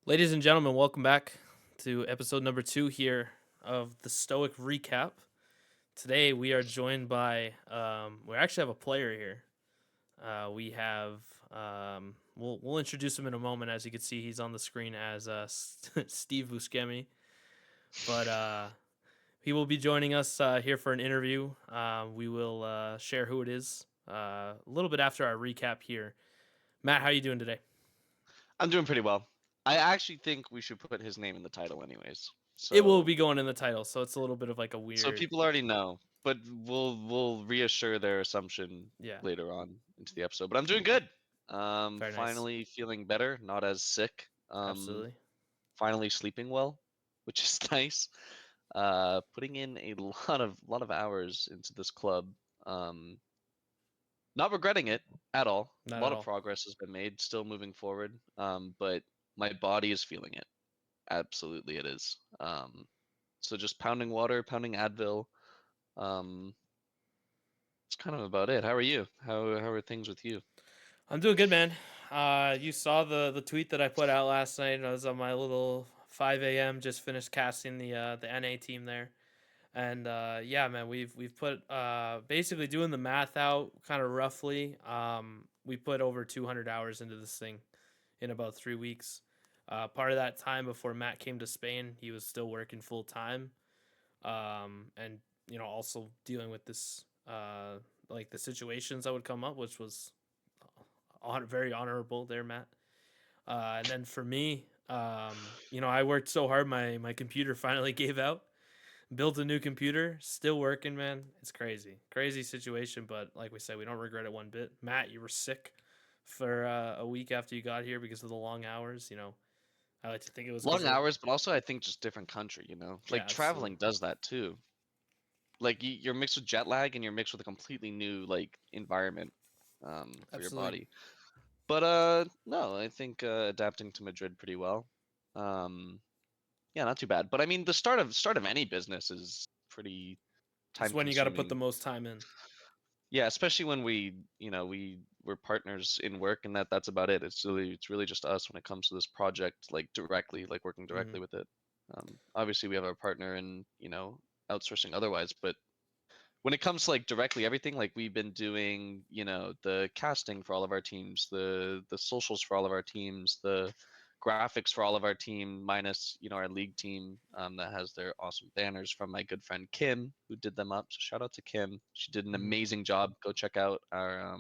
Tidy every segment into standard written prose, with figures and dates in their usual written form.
Ladies and gentlemen, welcome back to episode number 2 here of the Stoic Recap. Today we are joined by we actually have a player here. We have we'll introduce him in a moment. As you can see, he's on the screen as Steve Buscemi, but he will be joining us here for an interview. We will share who it is a little bit after our recap here. Matt, how are you doing today? I'm doing pretty well. I actually think we should put his name in the title anyways. It will So be going in the title, so it's a little bit of like a so weird, people already know, but we'll reassure their assumption yeah, later on into the episode. But I'm doing good. very nice. Finally feeling better, not as sick. Absolutely. Finally sleeping well, which is nice. Putting in a lot of hours into this club. Um, Not regretting it at all. A Not at lot of all. progress has been made, still moving forward. But my body is feeling it. Absolutely, it is. So just pounding water, pounding Advil. Um, it's kind of about it. How are you? How are things with you? I'm doing good, man. You saw the tweet that I put out last night. I was on my little 5 a.m. Just finished casting the NA team there, and yeah, man, we've put basically doing the math out kind of roughly. We put over 200 hours into this thing in about 3 weeks. Part of that time before Matt came to Spain, he was still working full time, and also dealing with this like the situations that would come up, which was very honorable there, Matt. And then for me, I worked so hard, my computer finally gave out. Built a new computer, still working, man. It's crazy situation, but like we said, we don't regret it one bit. Matt, you were sick for a week after you got here because of the long hours. I like to think it was because Long of hours, but also I think just different country, you know? yeah, Like absolutely, traveling does that too. Like you're mixed with jet lag and you're mixed with a completely new like environment for your absolutely. body. But no, I think adapting to Madrid pretty well. Um yeah, not too bad. But I mean the start of any business is pretty It's time when you got to put the consuming. most time in. Yeah, especially when we're partners in work and that's about it. It's really just us when it comes to this project, like directly, like working directly Hmm. with it. Obviously we have our partner in, outsourcing otherwise, but when it comes to like directly everything, like we've been doing, the casting for all of our teams, the socials for all of our teams, the graphics for all of our team, minus our league team that has their awesome banners from my good friend Kim, who did them up. So shout out to Kim. She did an Hmm. amazing job. Go check out our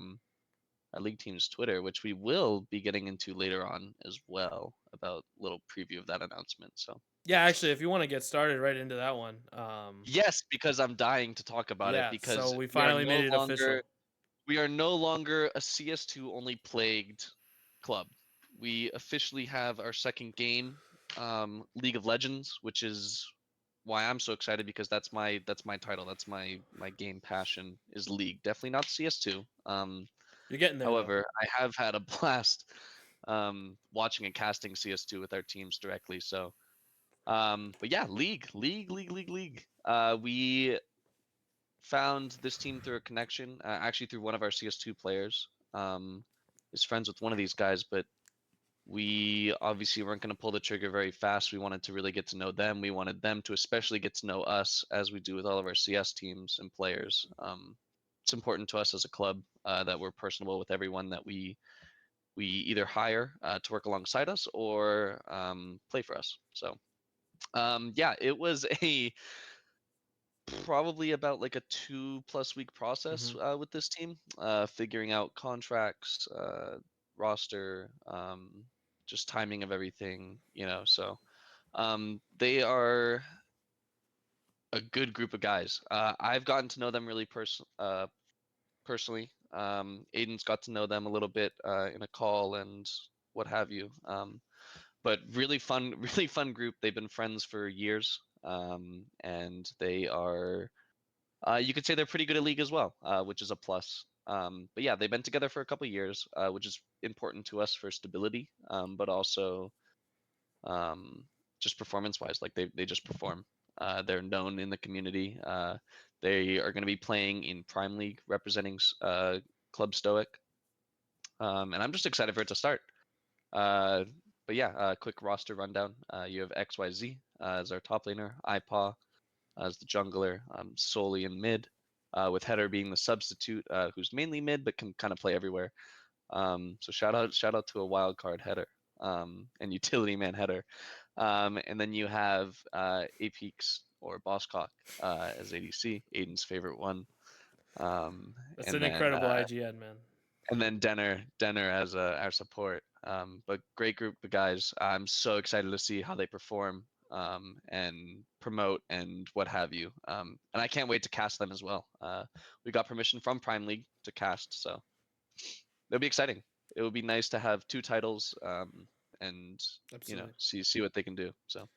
league team's Twitter, which we will be getting into later on as well, about a little preview of that announcement. So Yeah, actually, if you want to get started right into that one, yes, because I'm dying to talk about it yeah. So because we we are finally made no it longer official. we are no longer a CS2 only plagued club. We officially have our second game, League of Legends, which is why I'm so excited because that's my title. That's my game passion is League. Definitely not CS2. You're getting there though. However, I have had a blast watching and casting CS2 with our teams directly. So, but yeah, League. We found this team through a connection, actually through one of our CS2 players. Is friends with one of these guys, but we obviously weren't going to pull the trigger very fast. We wanted to really get to know them. We wanted them to especially get to know us, as we do with all of our CS teams and players. It's important to us as a club that we're personable with everyone that we either hire to work alongside us or play for us. So yeah, it was a probably about like a 2+ week process Hmm. with this team, figuring out contracts, roster, just timing of everything, So they are a good group of guys. I've gotten to know them really personally. Aiden's got to know them a little bit in a call and what have you. But really fun, really fun group. They've been friends for years, and they are. You could say they're pretty good at league as well, which is a plus. But yeah, they've been together for a couple of years, which is important to us for stability, but also um, just performance-wise. Like they just perform. They're known in the community. They are going to be playing in Prime League, representing Club Stoic, and I'm just excited for it to start. Uh, but yeah, quick roster rundown. You have XYZ as our top laner, iPaw as the jungler, solely in mid, with Header being the substitute, who's mainly mid but can kind of play everywhere. So shout out to a wild card Header, and utility man Header. And then you have Apex or Bosscock as ADC, Aiden's favorite one. Um, That's and an then incredible IGN, man. Denner as our support. But great group of guys. I'm so excited to see how they perform and promote and what have you. And I can't wait to cast them as well. We got permission from Prime League to cast, so it'll be exciting. It would be nice to have two titles and Absolutely. see what they can do. So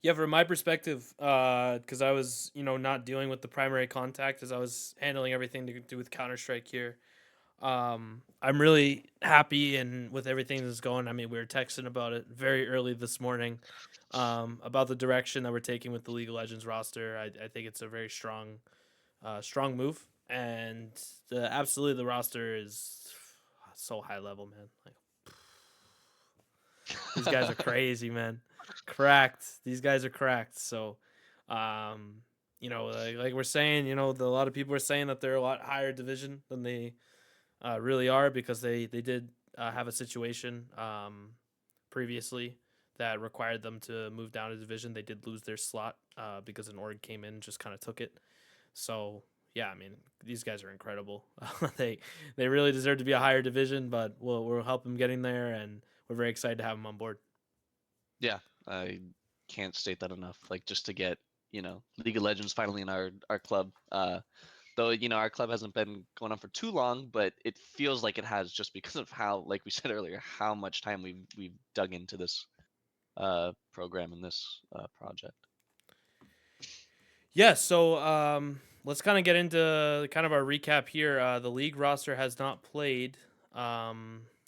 Yeah, from my perspective, because I was, not dealing with the primary contact as I was handling everything to do with Counter Strike here. I'm really happy and with everything that's going. I mean, we were texting about it very early this morning, about the direction that we're taking with the League of Legends roster. I think it's a very strong move, and absolutely the roster is so high level, man. Like these guys are crazy, man. Cracked. These guys are cracked. So, like we're saying, a lot of people are saying that they're a lot higher division than they really are because they did have a situation previously that required them to move down a division. They did lose their slot because an org came in and just kind of took it. So yeah, I mean these guys are incredible. They really deserve to be a higher division, but we'll help them getting there, and we're very excited to have them on board. yeah, I can't state that enough. Like just to get League of Legends finally in our club. Though our club hasn't been going on for too long, but it feels like it has just because of how, like we said earlier, how much time we've dug into this program and this project. Yeah, so let's kind of get into kind of our recap here. The league roster has not played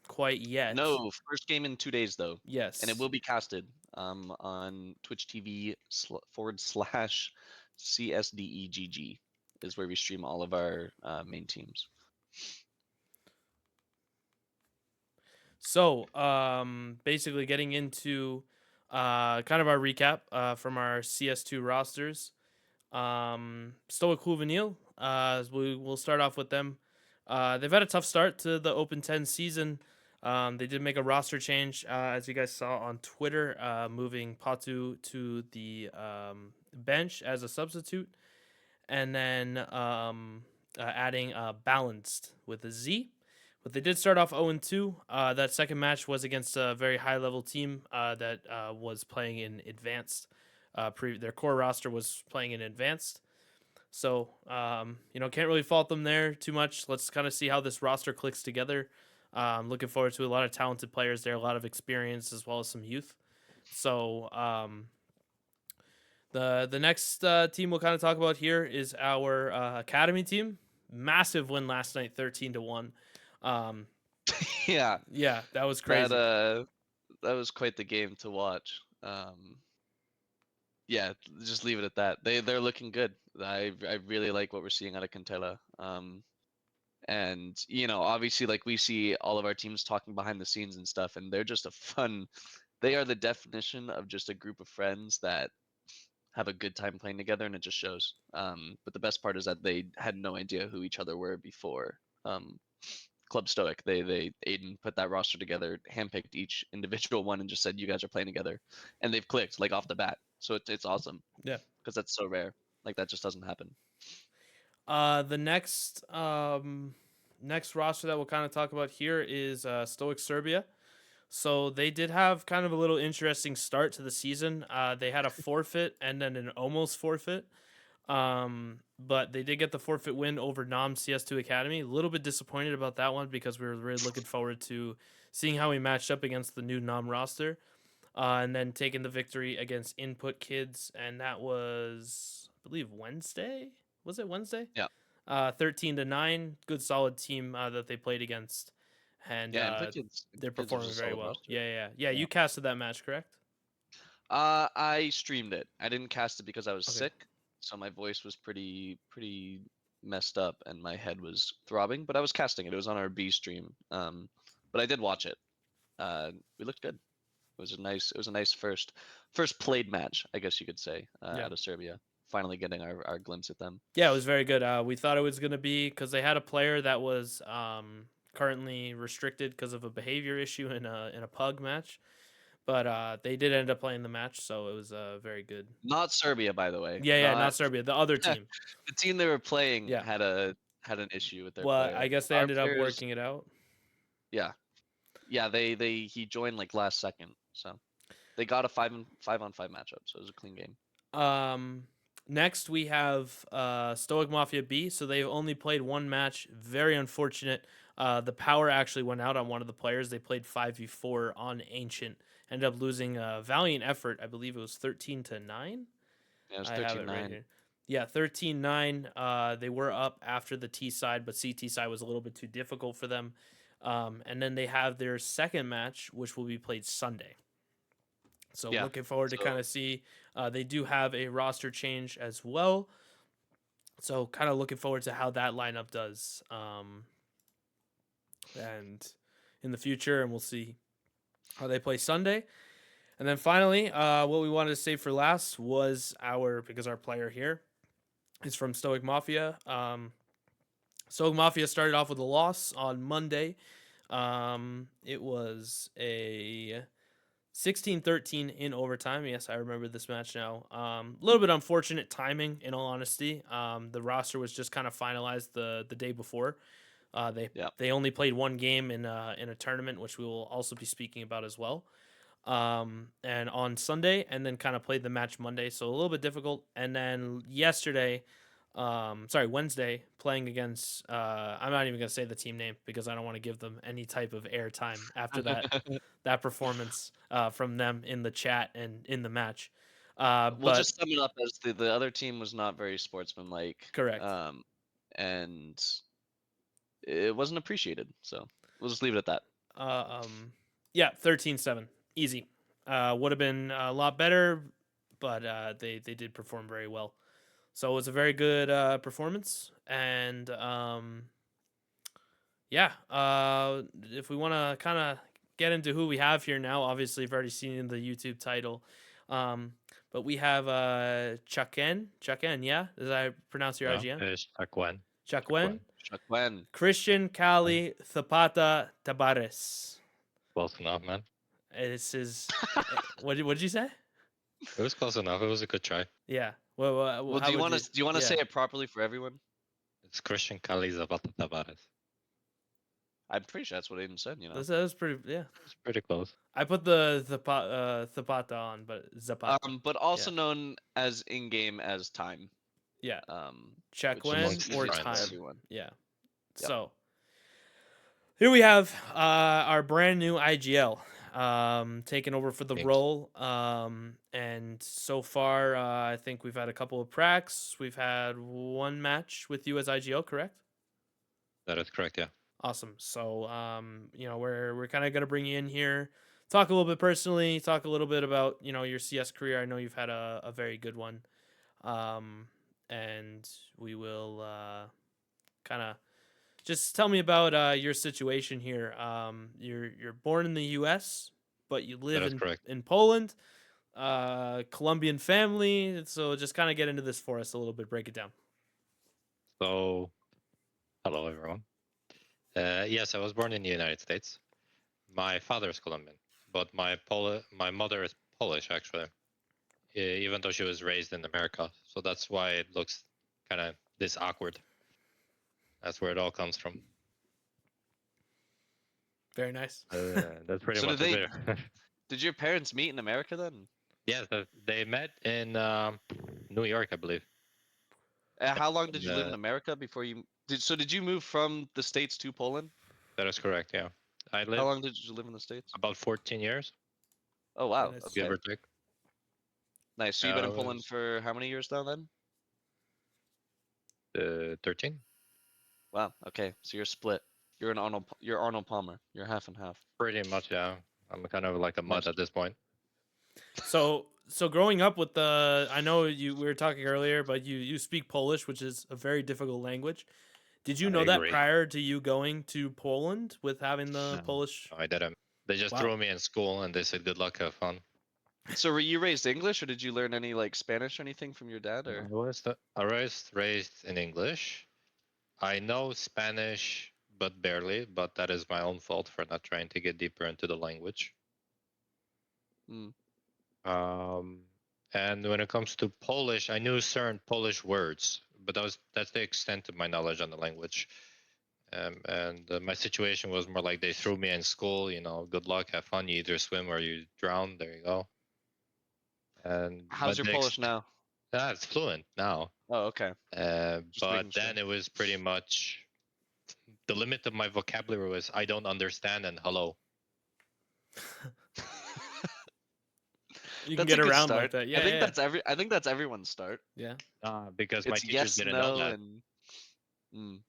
quite yet. No, first game in 2 days though, and it Yes. will be casted on Twitch TV / csdeGG is where we stream all of our main teams. So basically getting into kind of our recap from our CS2 rosters. Stoic Juvenil, we'll start off with them. They've had a tough start to the Open 10 season. They did make a roster change, as you guys saw on Twitter, moving Patu to the bench as a substitute, and then adding Balanced with a Z. But they did start off 0-2. That second match was against a very high level team that was playing in advanced. Their core roster was playing in advanced. So, can't really fault them there too much. Let's kind of see how this roster clicks together. Looking forward to a lot of talented players there, a lot of experience as well as some youth. So, the next team we'll kind of talk about here is our academy team. Massive win last night, 13-1. Um, Yeah, yeah, that was that crazy. that was quite the game to watch. Yeah, just leave it at that. They're looking good. I really like what we're seeing out of Cantella. And obviously, like we see all of our teams talking behind the scenes and stuff, and they're just a fun. They are the definition of just a group of friends that have a good time playing together, and it just shows. But the best part is that they had no idea who each other were before. Club Stoic. They Aiden put that roster together, handpicked each individual one, and just said, "You guys are playing together," and they've clicked like off the bat. So it's awesome Yeah. because that's so rare. Like that just doesn't happen. The next roster that we'll kind of talk about here is Stoic Serbia. So they did have kind of a little interesting start to the season. They had a forfeit and then an almost forfeit. But they did get the forfeit win over Nam CS2 Academy. A little bit disappointed about that one because we were really looking forward to seeing how we matched up against the new Nam roster. And then taking the victory against Input Kids, and that was, I believe, Wednesday. Was it Wednesday? Yeah, 13-9. Good solid team that they played against, and yeah. Input they're Kids was a performing very solid well. roster. Yeah. Yeah. You casted that match, correct? I streamed it. I didn't cast it because I was Okay. sick, so my voice was pretty messed up and my head was throbbing. But I was casting it. It was on our B stream. But I did watch it. We looked good. It was a nice first played match, I guess you could say, Yeah. out of Serbia. Finally getting our glimpse at them. Yeah, it was very good. We thought it was going to be because they had a player that was currently restricted because of a behavior issue in a pug match, but they did end up playing the match, so it was very good. Not Serbia, by the way. Yeah, yeah, not Not Serbia, the other the team. team they were playing Yeah, had an issue with their well, player. I guess they Our ended up players, working it out. yeah, yeah. He joined like last second, so they got a 5-on-5 matchup. So it was a clean game. Um, Next we have Stoic Mafia B. So they've only played one match. Very unfortunate. The power actually went out on one of the players. They played 5v4 on Ancient. Ended up losing a valiant effort. I believe it was 13-9. Yeah, it was I have it right 13-9. here. Yeah, 13-9. They were up after the T side, but CT side was a little bit too difficult for them. And then they have their second match, which will be played Sunday. So Yeah. looking forward to So kind of see. They do have a roster change as well. So kind of looking forward to how that lineup does. And in the future, and we'll see how they play Sunday. And then finally, what we wanted to save for last was because our player here is from Stoic Mafia. Stoic Mafia started off with a loss on Monday. It was a 16-13 in overtime. Yes, I remember this match now. A little bit unfortunate timing, in all honesty. The roster was just kind of finalized the day before. yeah. They only played one game in a tournament, which we will also be speaking about as well. And on Sunday, and then kind of played the match Monday, so a little bit difficult. And then Wednesday, playing against. I'm not even gonna say the team name because I don't want to give them any type of airtime after that performance from them in the chat and in the match. We'll But just sum it up as the other team was not very sportsmanlike, correct. and it wasn't appreciated. So we'll just leave it at that. Yeah, 13-7, easy. Would have been a lot better, but they did perform very well. So it was a very good performance, and yeah. If we want to kind of get into who we have here now, obviously you've already seen in the YouTube title, but we have Chaquen, yeah, as I pronounce your Yeah, IGN, it's Chaquen. Chaquen, Chaquen. Chrystian Kale Zapata Tabares. Close enough, man. This is what did you say? It was close enough. It was a good try. Yeah. Well, How do you would want to yeah. say it properly for everyone? It's Chrystian Kale Zapata Tabares. I'm pretty sure that's what Aiden said. You know. That's pretty. Yeah. It's pretty close. I put the Zapata on, but Zapata. But also known as in game as time. Yeah. Which is Chaquen or easiest for time. everyone. Yeah. Yep. So here we have our brand new IGL taking over for the Thanks. role. And so far, I think we've had a couple of pracs. We've had one match with you as IGL, correct? That is correct, yeah. Awesome. So, we're kind of gonna bring you in here, talk a little bit personally, talk a little bit about your CS career. I know you've had a very good one, and we will kind of just tell me about your situation here. You're born in the U.S., but you live in Poland. Colombian family. So just kind of get into this for us a little bit. Break it down. So, hello everyone. Yes, I was born in the United States. My father is Colombian, but my mother is Polish actually, even though she was raised in America. So that's why it looks kind of this awkward. That's where it all comes from. Very nice. That's pretty So much did it. Did your parents meet in America then? Yes, they met in New York, I believe. How long did you live in America before you did you move from the States to Poland? That is correct, yeah. How long did you live in the States? About 14 years. Oh wow. Nice. Okay. Give or take. Nice. So you've been in Poland for how many years now then? 13. Wow. Okay. So you're split. You're Arnold Palmer. You're half and half. Pretty much, yeah. I'm kind of like a mud at this point. So growing up with I know we were talking earlier, but you speak Polish, which is a very difficult language. Did you know that prior to you going to Poland with having the Polish? No, I didn't. They just Wow. threw me in school and they said, "Good luck, have fun." So were you raised English, or did you learn any like Spanish or anything from your dad? Or I was raised in English. I know Spanish, but barely. But that is my own fault for not trying to get deeper into the language. Hmm. Um, and when it comes to Polish, I knew certain Polish words, but that's the extent of my knowledge on the language. And my situation was more like they threw me in school. Good luck, have fun. You either swim or you drown. There you go. And How's but your Polish now? it's fluent now. Oh, okay. Just But making sure. then it was pretty much the limit of my vocabulary was I don't understand and hello. You can That's a get good around like start. that. I Yeah, think yeah, that's I think that's everyone's start. yeah. Because my It's teachers yes, didn't know no, that. and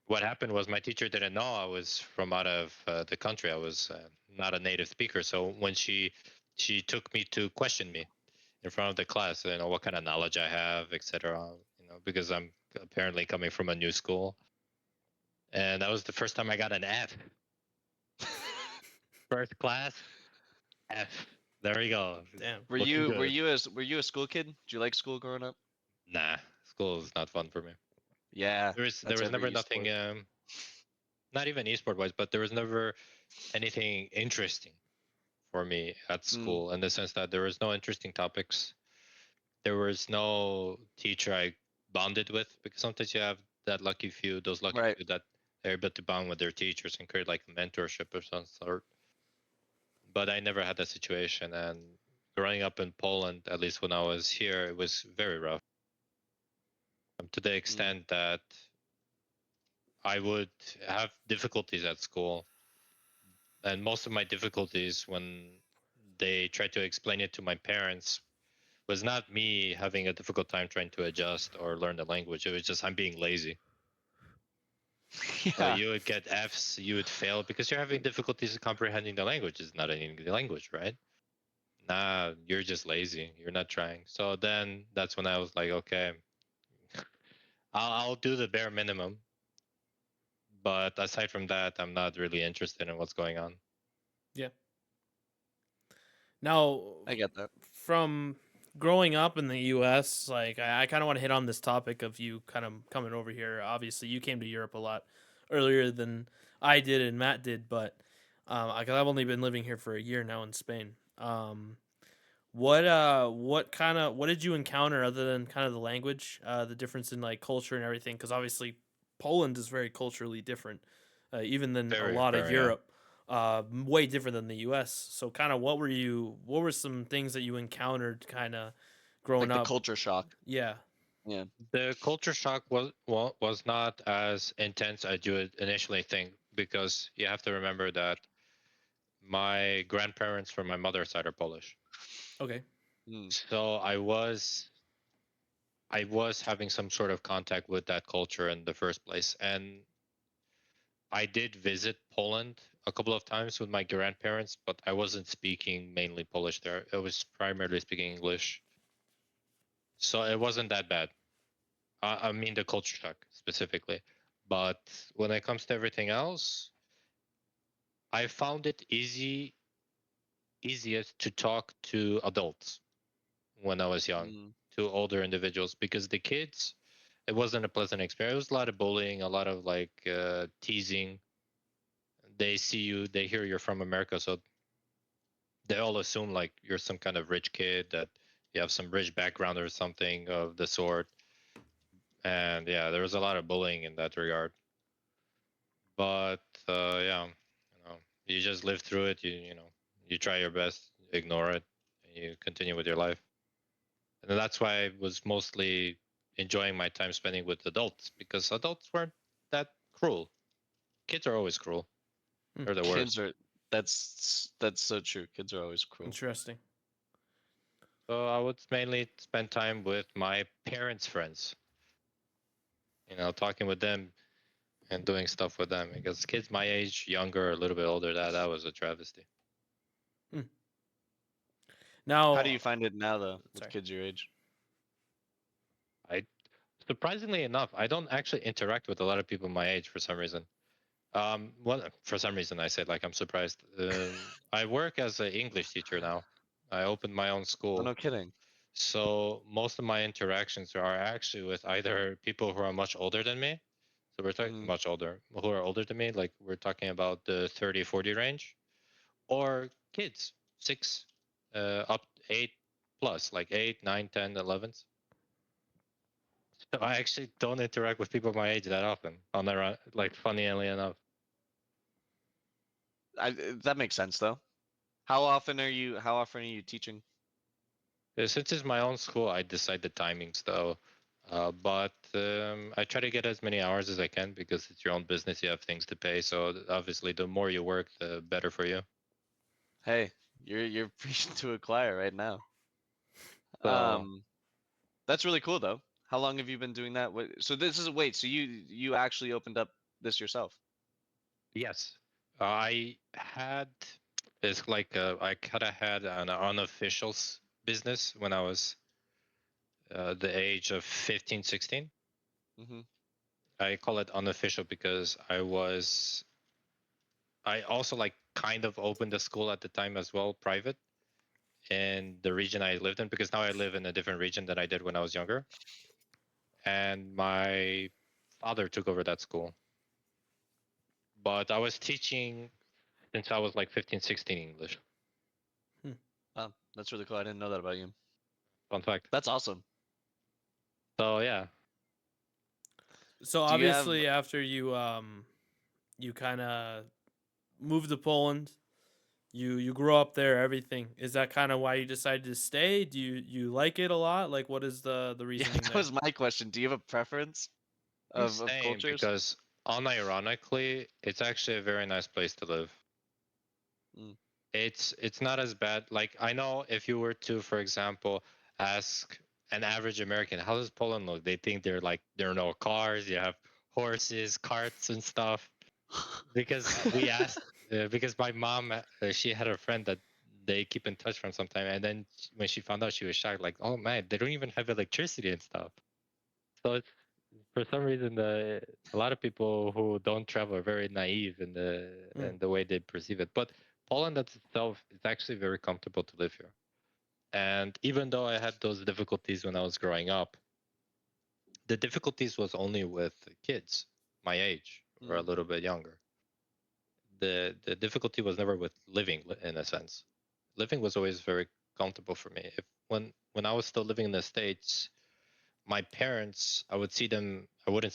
What happened was my teacher didn't know I was from out of the country. I was not a native speaker. So when she took me to question me in front of the class, what kind of knowledge I have, etc. Because I'm apparently coming from a new school, and that was the first time I got an F. First class F. There we go. Damn. Looking good. were you a school kid? Did you like school growing up? Nah, school is not fun for me. Yeah, There that's was never every nothing, sport. not even esport wise, but there was never anything interesting for me at Mm, school in the sense that there was no interesting topics. There was no teacher I bonded with, because sometimes you have those lucky right. few that are able to bond with their teachers and create like a mentorship of some sort. But I never had that situation. And growing up in Poland, at least when I was here, it was very rough, to the Mm, extent that I would have difficulties at school. And most of my difficulties when they tried to explain it to my parents was not me having a difficult time trying to adjust or learn the language. It was just I'm being lazy. So yeah. you would get Fs, you would fail because you're having difficulties comprehending the language. It's not an English language, right? Nah, you're just lazy. You're not trying. So then that's when I was like, okay, I'll do the bare minimum. But aside from that, I'm not really interested in what's going on. Yeah. Now, I get that. from growing up in the U.S., like I kind of want to hit on this topic of you kind of coming over here. Obviously, you came to Europe a lot earlier than I did and Matt did, but I've only been living here for a year now in Spain. What did you encounter other than kind of the language, the difference in like culture and everything? Because obviously Poland is very culturally different, even than a Very, lot of very, yeah. Europe. Way different than the U.S. So kind of what were some things that you encountered kind of growing Like the up? culture shock. Yeah. Yeah. The culture shock was not as intense as you would initially think, because you have to remember that my grandparents from my mother's side are Polish. Okay. Mm, So I was having some sort of contact with that culture in the first place. And I did visit Poland a couple of times with my grandparents, but I wasn't speaking mainly Polish there. I was primarily speaking English. So it wasn't that bad. I mean, the culture shock specifically. But when it comes to everything else, I found it easiest to talk to adults when I was young, mm, to older individuals, because the kids, it wasn't a pleasant experience. It was a lot of bullying, a lot of like teasing. They see you, they hear you're from America, so they all assume like you're some kind of rich kid, that you have some rich background or something of the sort. And yeah, there was a lot of bullying in that regard. But yeah, you just live through it. You try your best, ignore it, and you continue with your life. And that's why I was mostly enjoying my time spending with adults, because adults weren't that cruel. Kids are always cruel. Hmm. They're the kids worst. are that's so true. Kids are always cruel. Interesting. So I would mainly spend time with my parents' friends, talking with them and doing stuff with them, because kids my age, younger, a little bit older, that was a travesty. Hmm. How do Now, you find it now though with sorry. kids your age? I Surprisingly enough, I don't actually interact with a lot of people my age for some reason. Well, for some reason I said like I'm surprised. I work as an English teacher now. I opened my own Oh, school, no kidding. so most of my interactions are actually with either people who are much older than me. So we're talking Mhm. much older, who are older than me. Like we're talking about the 30, 40 range, or kids, 6, up 8 plus, like 8, 9, 10, 11s. So I actually don't interact with people my age that often. On the like, funnily enough. That makes sense though. How often are you teaching? Since it's my own school, I decide the timings though. But I try to get as many hours as I can because it's your own business. You have things to pay. So obviously, the more you work, the better for you. Hey, you're preaching to a choir right now. So Um, that's really cool though. How long have you been doing that? So this is wait. So you actually opened up this yourself? yes, I had it's like I kind of had an unofficial business when I was the age of 15, 16. Mm-hmm. I call it unofficial because I also like kind of opened a school at the time as well, private, in the region I lived in, because now I live in a different region than I did when I was younger. And my father took over that school. But I was teaching since I was like 15, 16 English. Hmm. Wow, that's really cool. I didn't know that about you. Fun fact. That's awesome. So yeah, So Do you have? obviously, after you kind of moved to Poland, you grew up there. Everything is that kind of why you decided to stay? Do you like it a lot? Like, what is the Yeah, reasoning that there? was my question. Do you have a preference I'm of staying cultures? because unironically, it's actually a very nice place to live. Mm. It's not as bad. Like I know if you were to, for example, ask an average American, how does Poland look? They think they're like there are no cars, you have horses, carts, and stuff. Because we asked, because my mom, she had a friend that they keep in touch from sometime, and then when she found out, she was shocked. Like, oh man, they don't even have electricity and stuff. So it's, for some reason, a lot of people who don't travel are very naive Mm. in the way they perceive it. But Poland itself is actually very comfortable to live here. And even though I had those difficulties when I was growing up, the difficulties was only with kids my age or a Mm. little bit younger. The difficulty was never with living in a sense. Living was always very comfortable for me. If when I was still living in the States, my parents, I wouldn't see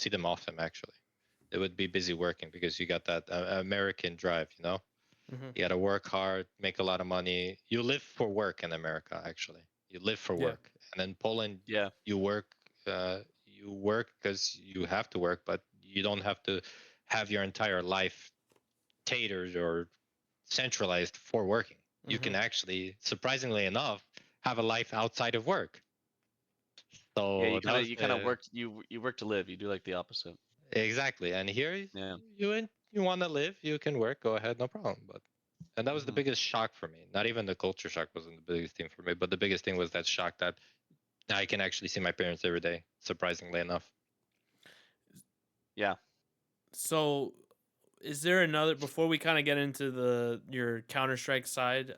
them often actually. They would be busy working because you got that American drive, you know. Hmm. You got to work hard, make a lot of money. You live for work in America, actually. You live for Yeah. work, and in Poland, Yeah. you work. You work because you have to work, but you don't have to have your entire life catered or centralized for working. You Hmm. can actually, surprisingly enough, have a life outside of work. Yeah, So you that kind of was you kind of work you work to live. You do like the opposite. exactly. And here, Yeah. you want to live, you can work. Go ahead, no problem. But and that was the Hmm. biggest shock for me. Not even the culture shock wasn't the biggest thing for me, but the biggest thing was that shock that I can actually see my parents every day. Surprisingly enough. Yeah. So, is there another before we kind of get into the your Counter Strike side?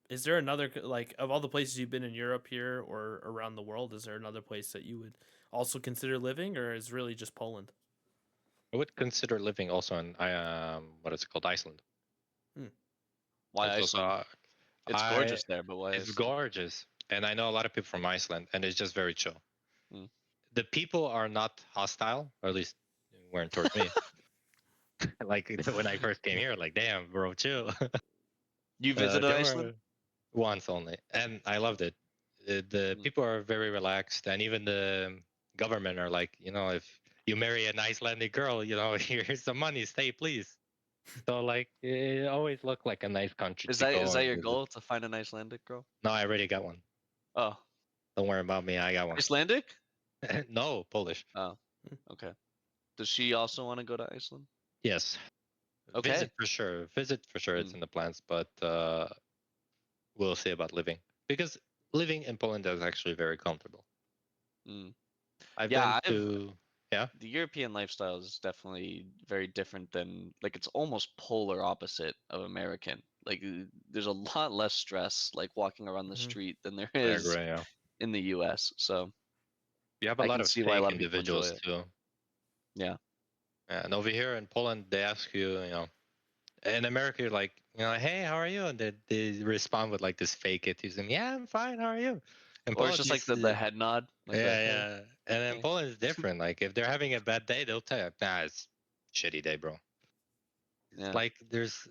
Is there another like of all the places you've been in Europe here or around the world? Is there another place that you would also consider living, or is really just Poland? I would consider living also in what is it called, Iceland. Hmm. Why It's also Iceland? It's I gorgeous there, but why it's Iceland? gorgeous, and I know a lot of people from Iceland, and it's just very chill. Mm. The people are not hostile, or at least weren't towards me. Like when I first came here, like damn, bro, chill. You visited There Iceland? were once only, and I loved it. The Mm. people are very relaxed, and even the government are like, you know, if you marry an Icelandic girl, you know, here's some money, stay, please. So like, it always looked like a nice country Is to that go is that and your visit. goal to find an Icelandic girl? No, I already got one. Oh, Don't worry about me, I got one. Icelandic? No, Polish. Oh, okay. Does she also want to go to Iceland? Yes, Okay. visit for sure. Visit for sure. It's Mm. in the plans, but we'll see about living because living in Poland is actually very comfortable. Mm. I've been Yeah, I've to. The European lifestyle is definitely very different than, like, it's almost polar opposite of American. Like, there's a lot less stress, like, walking around the Mhm. street than there I is agree. Yeah, in the US. So you have a I lot can of see why a fake lot of people enjoy individuals it. too. Yeah. And over here in Poland, they ask you, in America, you're like, hey, how are you? And they respond with like this fake atheism. Yeah, I'm fine. How are you? In Or it's Poland, just like the head nod, like the yeah, hey. yeah. And in Hey. Poland, it's different. Like if they're having a bad day, they'll tell you, nah, it's a shitty day, bro. It's Yeah. like there's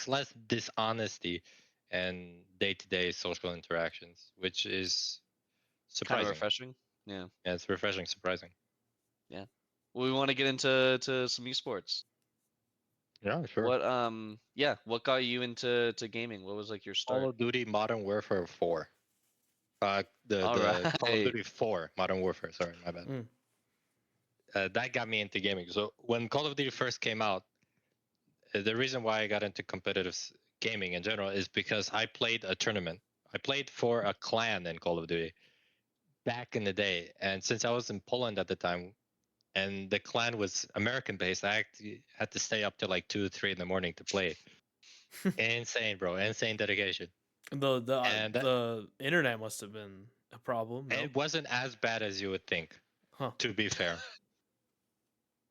less dishonesty and day-to-day social interactions, which is Kind of surprising. refreshing. Yeah. Yeah, it's refreshing, surprising. Yeah. Well, we want to get into some esports. Yeah, sure. What got you into gaming? What was like your Call start? of Duty Modern Warfare 4. All The Call of right. Duty 4 Modern Warfare. Sorry, my bad. Mm. That got me into gaming. So when Call of Duty first came out, the reason why I got into competitive gaming in general is because I played a tournament. I played for a clan in Call of Duty back in the day, and since I was in Poland at the time, and the clan was American based, I actually had to stay up till like 2, 3 in the morning to play. Insane, bro! Insane dedication. And The internet must have been a problem. No. it wasn't as bad as you would think, Huh. to be fair.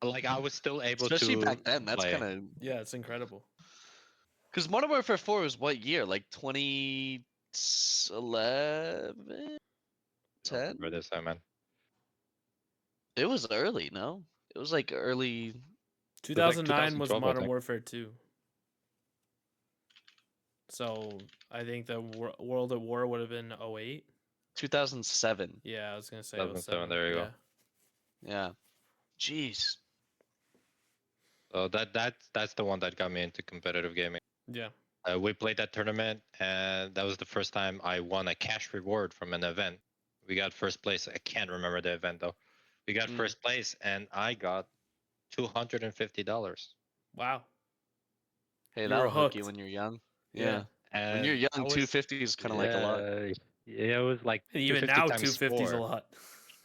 Like I was still able Especially back to then, that's play. kind of Yeah, it's incredible. because Modern Warfare 4 was what year? Like 2011, I don't 10? remember this time, man. It was early, no? It was like early. It was like 2009 was 2012, I Modern think. Warfare 2. So I think the World at War would have been 08. 2007. Yeah, I was gonna say 2007. 07. There you Yeah. go. Yeah. Jeez. So that's the one that got me into competitive gaming. Yeah. We played that tournament, and that was the first time I won a cash reward from an event. We got first place. I can't remember the event though. We got Mm. first place, and I got $250. Wow. Hey, You were that'll hook you hooked. when you're young. Yeah. Yeah. When you're And I young, was 250 is kind of like a lot. yeah, it was like Even 250 now, times 250 is a 4. lot.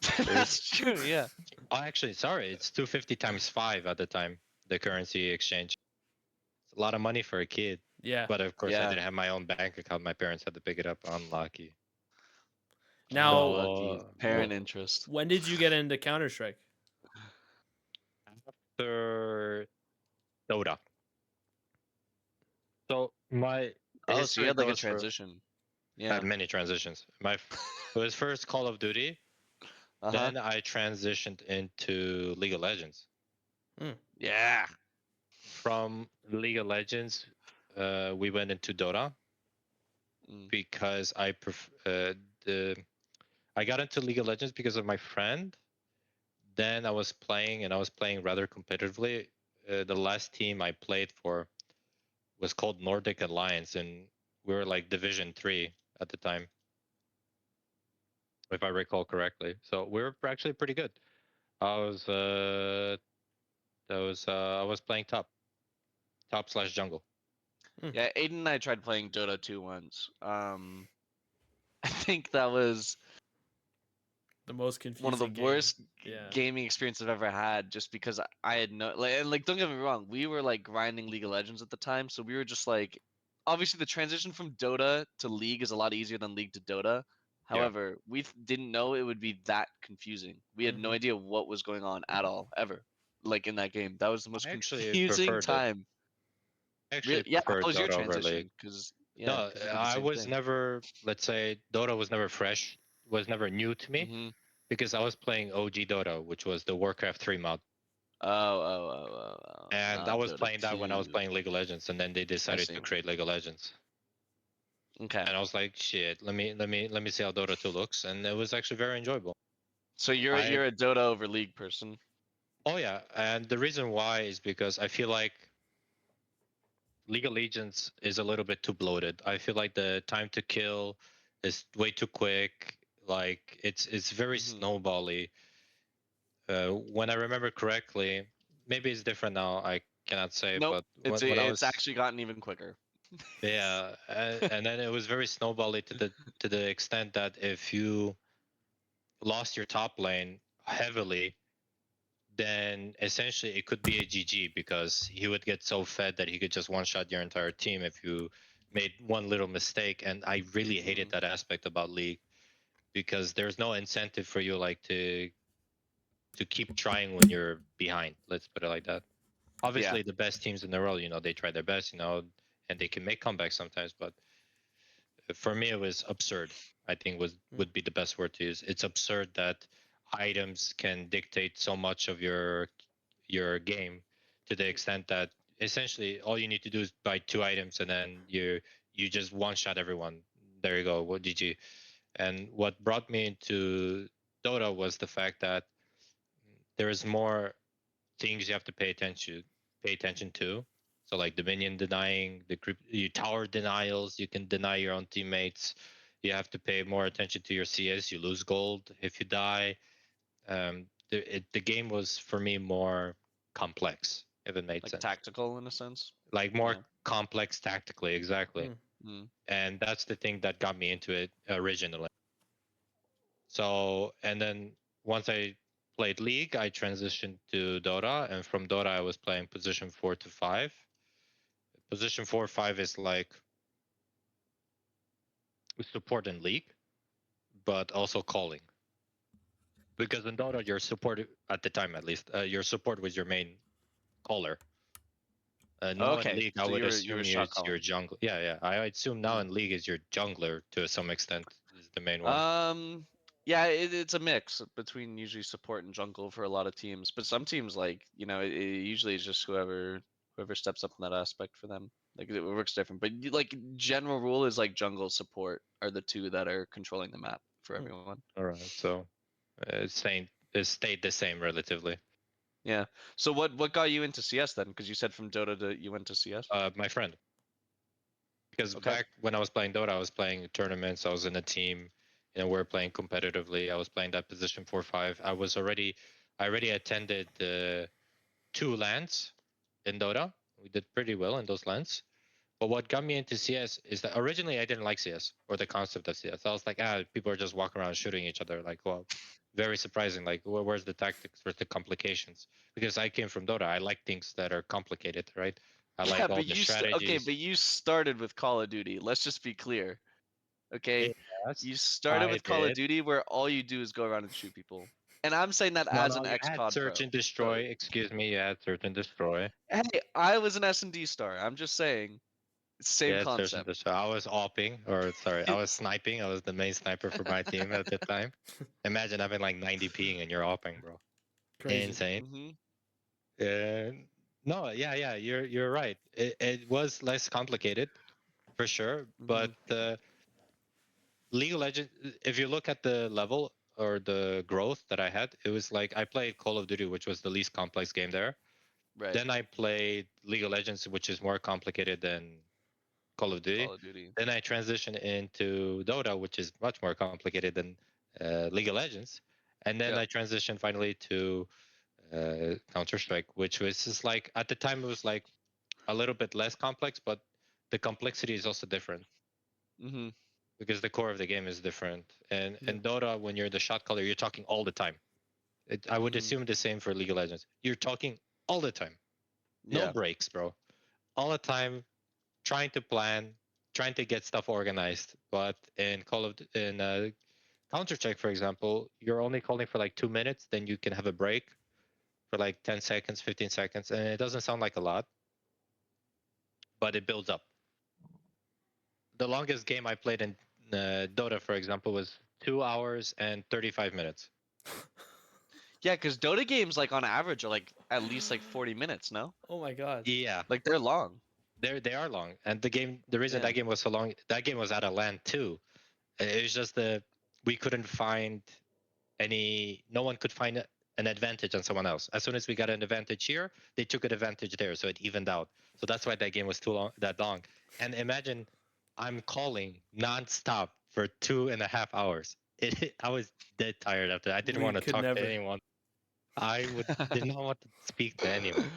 It That's was true. Yeah. oh, actually, sorry, it's 250 times 5 at the time. The currency exchange. It's a lot of money for a kid. Yeah. But of course, I Yeah. didn't have my own bank account. My parents had to pick it up. Unlucky. Now, Unlucky. So Parent interest. when did you get into Counter Strike? after Dota. So my Oh, so you history had like a goes for transition. I Yeah. had many transitions. It was first Call of Duty, Uh-huh. then I transitioned into League of Legends. Yeah. From League of Legends, we went into Dota Mm. because I got into League of Legends because of my friend. Then I was playing, and I was playing rather competitively. The last team I played for was called Nordic Alliance, and we were like Division 3 at the time, if I recall correctly. So we were actually pretty good. I was I was playing top slash jungle. Yeah, Aiden and I tried playing Dota 2 once. I think that was The most one of the confusing game. worst Yeah. gaming experience I've ever had, just because I had no like, and like, don't get me wrong, we were like grinding League of Legends at the time, so we were just like, obviously the transition from Dota to League is a lot easier than League to Dota. Yeah. However, we didn't know it would be that confusing. We had no idea what was going on at all, ever. Like in that game, that was the most I actually confusing preferred it. time. I actually Yeah, how preferred was your Dota over League. transition? Because yeah, No, because we did the I same was thing. never, let's say, Dota was never fresh, was never new to me Mm-hmm. because I was playing OG Dota, which was the Warcraft 3 mod. And I Not was Dota playing that when I was 2. playing League of Legends, and then they I decided see. to create League of Legends. Okay. And I was like, shit, let me see how Dota 2 looks, and it was actually very enjoyable. So you're I a Dota over League person. Oh yeah, and the reason why is because I feel like League of Legends is a little bit too bloated. I feel like the time to kill is way too quick. Like it's very Mhm. snowbally. When I remember correctly, maybe it's different now. I cannot say, Nope. but when I It's was actually gotten even quicker. yeah, and then it was very snowbally to the extent that if you lost your top lane heavily, then essentially it could be a GG because he would get so fed that he could just one-shot your entire team if you made one little mistake. And I really hated that aspect about League because there's no incentive for you like to keep trying when you're behind. Let's put it like that. Obviously, the best teams in the world, they try their best, and they can make comebacks sometimes. But for me, it was absurd. I think would be the best word to use. It's absurd that items can dictate so much of your game to the extent that essentially all you need to do is buy 2 items and then you just one shot everyone. There you go. Well, GG. And what brought me into Dota was the fact that there is more things you have to pay attention to. So like the minion denying, your tower denials, you can deny your own teammates. You have to pay more attention to your CS. You lose gold if you die. The game was for me more complex, if it made Like sense. tactical in a sense. Like more complex tactically, exactly. Mm. And that's the thing that got me into it originally. So, and then once I played League, I transitioned to Dota, and from Dota, I was playing position 4 to 5. Position 4 or 5 is like support in League, but also calling. Because in Dota, your support at the time, at least, your support was your main caller. Now in Okay, League, I so would you were assume shot it's your calling. jungle. Yeah. I assume now in League is your jungler to some extent is the main one. Yeah, it's a mix between usually support and jungle for a lot of teams, but some teams like it usually is just whoever steps up in that aspect for them. Like it works different, but like general rule is like jungle support are the two that are controlling the map for everyone. All right, so it stayed the same relatively. Yeah. So what got you into CS then? Because you said from Dota to you went to CS. My friend, because Okay. back when I was playing Dota, I was playing tournaments. I was in a team. We were playing competitively. I was playing that position 4 5. I already attended 2 LANs in Dota. We did pretty well in those LANs. But what got me into CS is that originally I didn't like CS or the concept of CS. I was like, people are just walking around shooting each other. Like, well, very surprising. Like, where's the tactics? Where's the complications? Because I came from Dota. I like things that are complicated, right? I Yeah, like all but the okay, strategies. but you started with Call of Duty. Let's just be clear. Okay? Yes, You started I with Call of did. Duty where all you do is go around and shoot people. And I'm saying that No, as no, an you had ex-COD search pro. and So, destroy. Excuse me, you had search and destroy. hey, I was an S&D star. I'm just saying, same Yeah, search and concept. destroy. I was opping, or sorry, I was sniping. I was the main sniper for my team at the time. Imagine having like 90 ping and you're opping, bro. Crazy. Insane. Hmm. No, yeah, you're right. It was less complicated for sure, Hmm. but League of Legends. If you look at the level or the growth that I had, it was like I played Call of Duty, which was the least complex game there. Right. Then I played League of Legends, which is more complicated than Call of Duty. Call of Duty. Then I transitioned into Dota, which is much more complicated than League of Legends. And then Yep. I transitioned finally to Counter Strike, which was just like at the time it was like a little bit less complex, but the complexity is also different Hmm. because the core of the game is different. And Yeah. in Dota, when you're the shot caller, you're talking all the time. I would Hmm. assume the same for League of Legends. You're talking all the time, no Yeah. breaks, bro. All the time, trying to plan, trying to get stuff organized. But in Counter Strike, for example, you're only calling for like 2 minutes, then you can have a break for like 10 seconds, 15 seconds, and it doesn't sound like a lot, but it builds up. The longest game I played in Dota, for example, was 2 hours and 35 minutes. Yeah, because Dota games, like, on average are, like, at least, like, 40 minutes, no? Oh my god. Yeah, Like, they're long. they are long, and the reason Yeah. that game was so long, that game was at a LAN too. It was just the we couldn't find no one could find an advantage on someone else. As soon as we got an advantage here, they took an advantage there, so it evened out. So that's why that game was that long. And imagine I'm calling nonstop for 2.5 hours. I was dead tired after that. I didn't We want to could talk to never. anyone. I did not want to speak to anyone.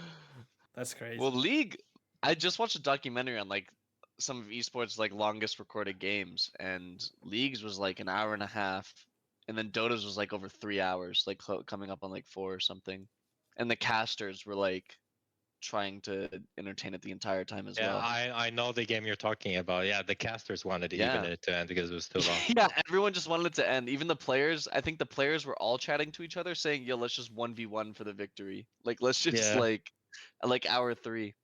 That's crazy. Well, League, I just watched a documentary on like some of esports like longest recorded games, and League's was like an hour and a half, and then Dota's was like over 3 hours, like coming up on like four or something. and the casters were like trying to entertain it the entire time as Yeah, well. I know the game you're talking about. Yeah, the casters wanted to even Yeah. it to end because it was too long. Yeah, everyone just wanted it to end. Even the players, I think the players were all chatting to each other saying, "Yo, let's just 1v1 for the victory. Like let's just Yeah. like hour 3."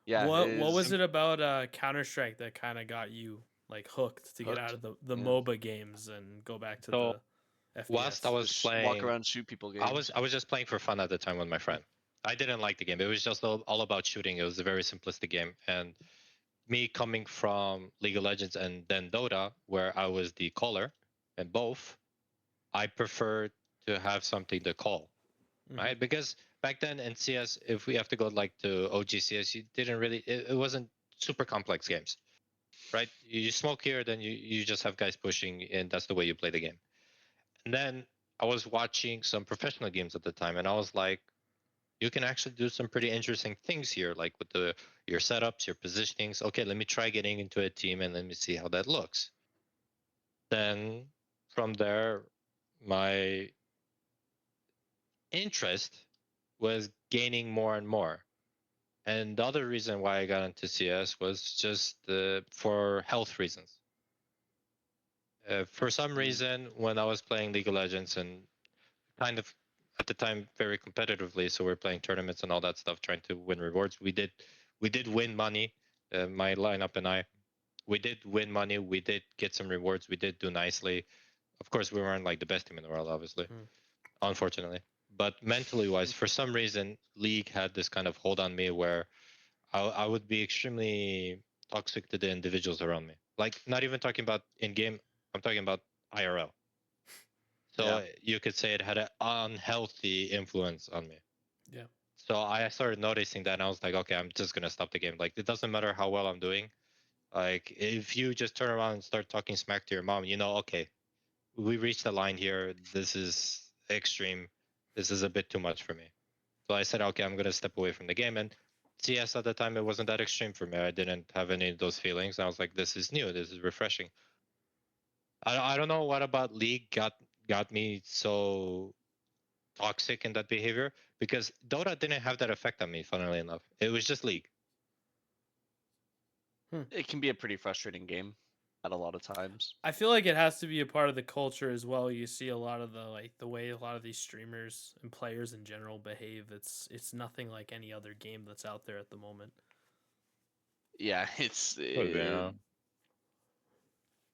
Yeah, What was it about Counter-Strike that kind of got you like hooked to get out hooked. of the Yeah. MOBA games and go back to So the whilst I FPS? was Walk playing, around, shoot people games. I was just playing for fun at the time with my friend. I didn't like the game. It was just all about shooting. It was a very simplistic game, and me coming from League of Legends and then Dota, where I was the caller in both, I prefer to have something to call, right? Because back then in CS, if we have to go like to OG CS, you didn't really, it wasn't super complex games, right? You smoke here, then you just have guys pushing, and that's the way you play the game. And then I was watching some professional games at the time, and I was like, you can actually do some pretty interesting things here, like with your setups, your positionings. Okay, let me try getting into a team and let me see how that looks. Then from there, my interest was gaining more and more. And the other reason why I got into CS was just for health reasons. For some reason, when I was playing League of Legends and kind of at the time very competitively, so we're playing tournaments and all that stuff, trying to win rewards. We did win money. My lineup and I, we did win money. We did get some rewards. We did do nicely. Of course, we weren't like the best team in the world, obviously, unfortunately. But mentally wise, for some reason, League had this kind of hold on me where I would be extremely toxic to the individuals around me. Like not even talking about in game. I'm talking about IRL. So you could say it had an unhealthy influence on me. Yeah. So I started noticing that, and I was like, okay, I'm just gonna stop the game. Like it doesn't matter how well I'm doing. Like if you just turn around and start talking smack to your mom, okay, we reached the line here. This is extreme. This is a bit too much for me. So I said, okay, I'm gonna step away from the game. And CS at the time, it wasn't that extreme for me. I didn't have any of those feelings. I was like, this is new. This is refreshing. I don't know what about League got me so toxic in that behavior, because Dota didn't have that effect on me, funnily enough. It was just League. It can be a pretty frustrating game at a lot of times. I feel like it has to be a part of the culture as well. You see a lot of the way a lot of these streamers and players in general behave. It's nothing like any other game that's out there at the moment. Yeah, Yeah.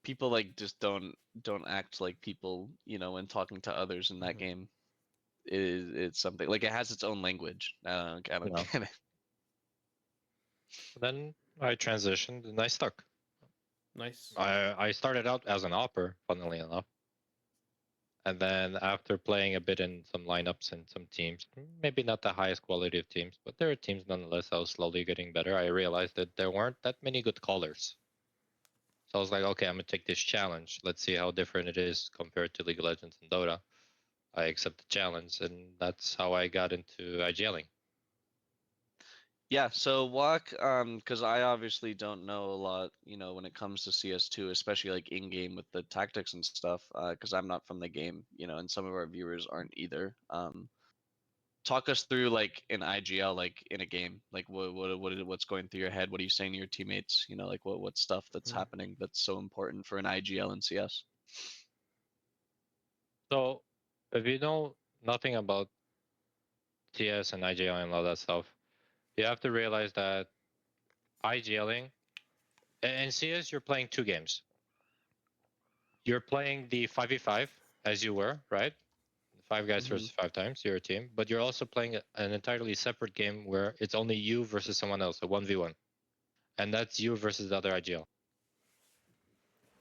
people like just don't act like people, when talking to others in that game. It's something like it has its own language. I don't Yeah. get it. Then I transitioned and I stuck. Nice. I started out as an opper, funnily enough. And then after playing a bit in some lineups and some teams, maybe not the highest quality of teams, but there are teams nonetheless. I was slowly getting better. I realized that there weren't that many good callers. So I was like, okay, I'm gonna take this challenge. Let's see how different it is compared to League of Legends and Dota. I accept the challenge, and that's how I got into IGLing. Yeah, so walk, because I obviously don't know a lot, when it comes to CS2, especially like in game with the tactics and stuff, because I'm not from the game, and some of our viewers aren't either. Talk us through like an IGL, like in a game, like what's going through your head? What are you saying to your teammates? Like what stuff that's happening that's so important for an IGL in CS? So if you know nothing about TS and IGL and all that stuff, you have to realize that IGLing in CS, you're playing two games. You're playing the 5v5 as you were, right? Five guys versus 5 times, you're a team, but you're also playing an entirely separate game where it's only you versus someone else, a 1v1. And that's you versus the other IGL.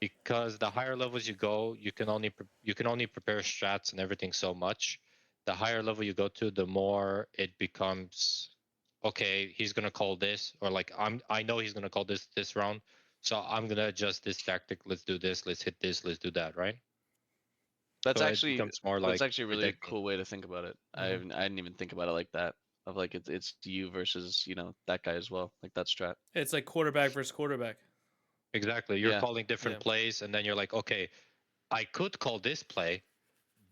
Because the higher levels you go, you can only prepare strats and everything so much. The higher level you go to, the more it becomes, okay, he's gonna call this, or like I know he's gonna call this round, so I'm gonna adjust this tactic. Let's do this. Let's hit this. Let's do that. Right. That's So it actually becomes more that's like actually a really predicting. cool way to think about it. I didn't even think about it like that. Of like it's you versus that guy as well. Like that strat. It's like quarterback versus quarterback. Exactly. You're Yeah. calling different plays, and then you're like, okay, I could call this play,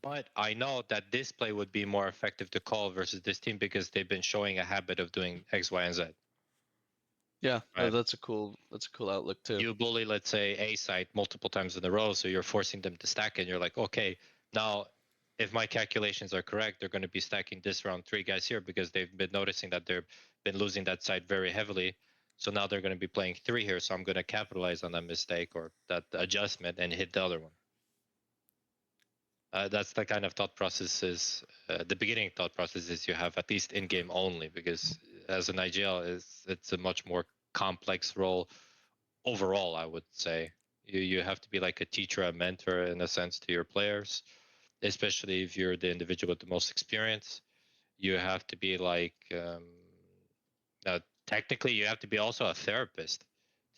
But I know that this play would be more effective to call versus this team because they've been showing a habit of doing X, Y, and Z. Yeah, Right? that's a cool outlook too. You bully, let's say, A site multiple times in a row, so you're forcing them to stack, and you're like, okay, now if my calculations are correct, they're going to be stacking this round 3 guys here because they've been noticing that they've been losing that side very heavily. So now they're going to be playing 3 here, so I'm going to capitalize on that mistake or that adjustment and hit the other one. That's the kind of thought processes, the beginning thought processes you have, at least in game only, because as an IGL, it's a much more complex role overall. I would say you have to be like a teacher, a mentor in a sense to your players, especially if you're the individual with the most experience. You have to be like, technically, you have to be also a therapist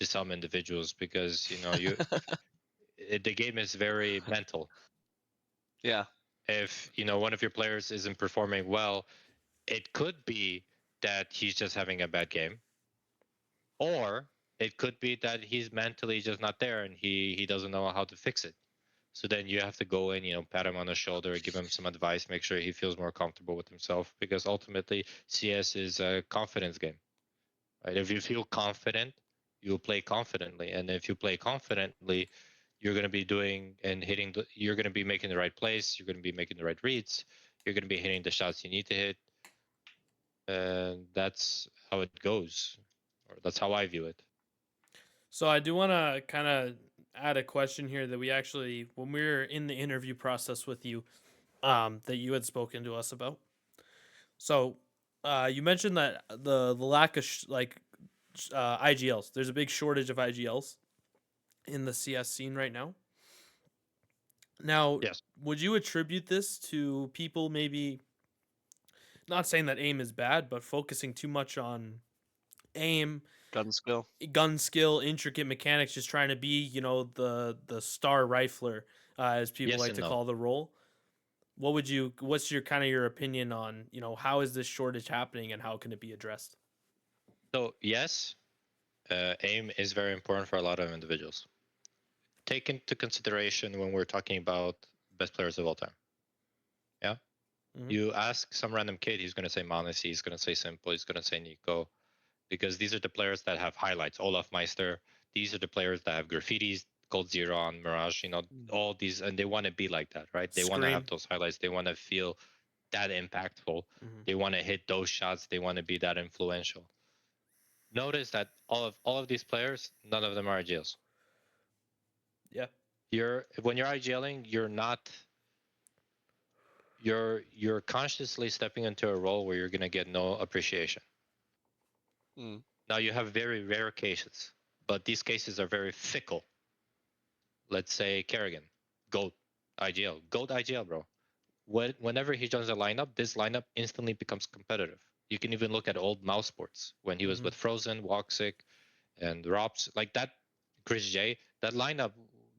to some individuals because the game is very mental. Yeah. If one of your players isn't performing well, it could be that he's just having a bad game, or it could be that he's mentally just not there and he doesn't know how to fix it. So then you have to go in, pat him on the shoulder, give him some advice, make sure he feels more comfortable with himself, because ultimately CS is a confidence game. Right? If you feel confident, you'll play confidently, and if you play confidently, you're going to be doing and hitting. You're going to be making the right plays. You're going to be making the right reads. You're going to be hitting the shots you need to hit, and that's how it goes, or that's how I view it. So I do want to kind of add a question here that we actually, when we were in the interview process with you, that you had spoken to us about. So, you mentioned that the lack of IGLs. There's a big shortage of IGLs in the CS scene right now. Now, Yes. would you attribute this to people maybe not saying that aim is bad, but focusing too much on aim, Gun skill. gun skill, intricate mechanics, just trying to be, the star rifler, as people Yes like and to no. call the role? What's your kind of your opinion on, how is this shortage happening and how can it be addressed? So yes, aim is very important for a lot of individuals. Take into consideration when we're talking about best players of all time. Yeah. Mhm. You ask some random kid, he's going to say Manesi, he's going to say Simple, he's going to say Nico, because these are the players that have highlights. Olaf Meister, these are the players that have graffitis, Gold Zero on Mirage, all these, and they want to be like that, right? They want to have Scream. those highlights. They want to feel that impactful. Mhm. They want to hit those shots. They want to be that influential. Notice that all of these players, none of them are IGLs. Yeah. When you're IGLing, you're consciously stepping into a role where you're gonna get no appreciation. Mm. Now you have very rare cases, but these cases are very fickle. Let's say Kerrigan, GOAT IGL, bro. Whenever he joins a lineup, this lineup instantly becomes competitive. You can even look at old mouse sports when he was Mhm. with Frozen, Woxic, and Robs, like that. Chris J, that lineup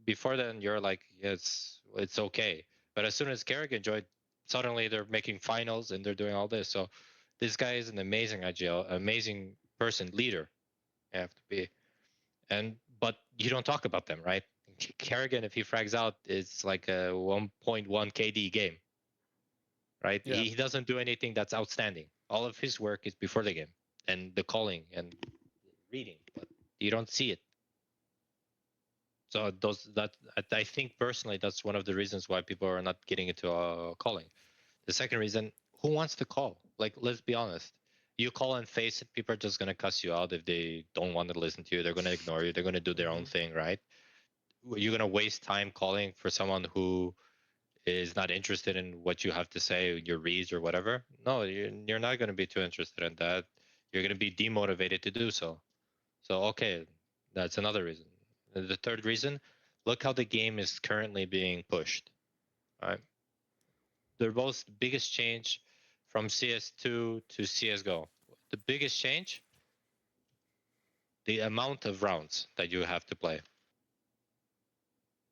before then, you're like, yes, it's okay. But as soon as Kerrigan joined, suddenly they're making finals and they're doing all this. So this guy is an amazing IGL, amazing person, leader. You have to be. But you don't talk about them, right? Kerrigan, if he frags out, it's like a 1.1 KD game, right? Yeah. He doesn't do anything that's outstanding. All of his work is before the game and the calling and reading, but you don't see it. So I think personally that's one of the reasons why people are not getting into calling. The second reason, who wants to call? Like, let's be honest. You call and face it, people are just gonna cuss you out if they don't want to listen to you. They're gonna ignore you. They're gonna do their own Mhm. thing, right? You're gonna waste time calling for someone who is not interested in what you have to say, your reads or whatever. No, you're not gonna be too interested in that. You're gonna be demotivated to do so. So okay, that's another reason. The third reason, look how the game is currently being pushed. Right, the most biggest change from CS2 to CS:GO. The biggest change, the amount of rounds that you have to play.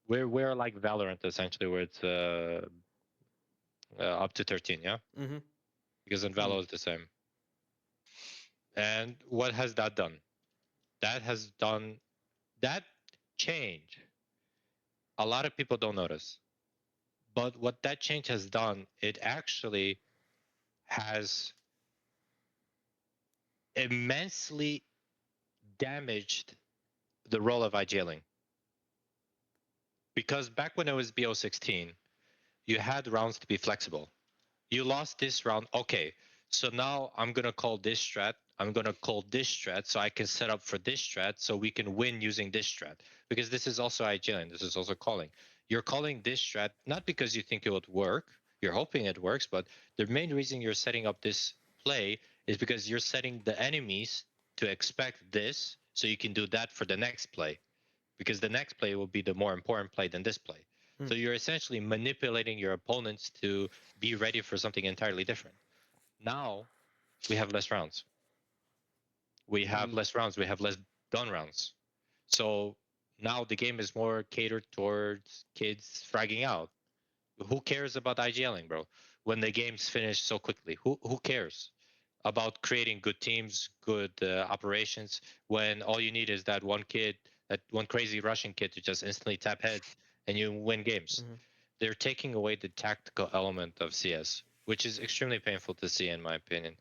We're like Valorant essentially, where it's up to 13, yeah, Mhm. because in Mm. Valo it's the same. And what has that done? That has done that change. A lot of people don't notice, But what that change has done, it actually has immensely damaged the role of IGLing. Because back when it was BO16, you had rounds to be flexible. You lost this round. Okay, so now I'm going to call this strat. I'm going to call this strat so I can set up for this strat so we can win using this strat. Because this is also IGLing. This is also calling. You're calling this strat not because you think it would work. You're hoping it works, but the main reason you're setting up this play is because you're setting the enemies to expect this so you can do that for the next play. Because the next play will be the more important play than this play. Hmm. So you're essentially manipulating your opponents to be ready for something entirely different. Now we have less rounds. We have less rounds. We have less done rounds. So now the game is more catered towards kids fragging out. Who cares about IGLing, bro? When the game's finished so quickly, who cares about creating good teams, good operations? When all you need is that one kid, that one crazy Russian kid, to just instantly tap heads and you win games. Mm-hmm. They're taking away the tactical element of CS, which is extremely painful to see, in my opinion.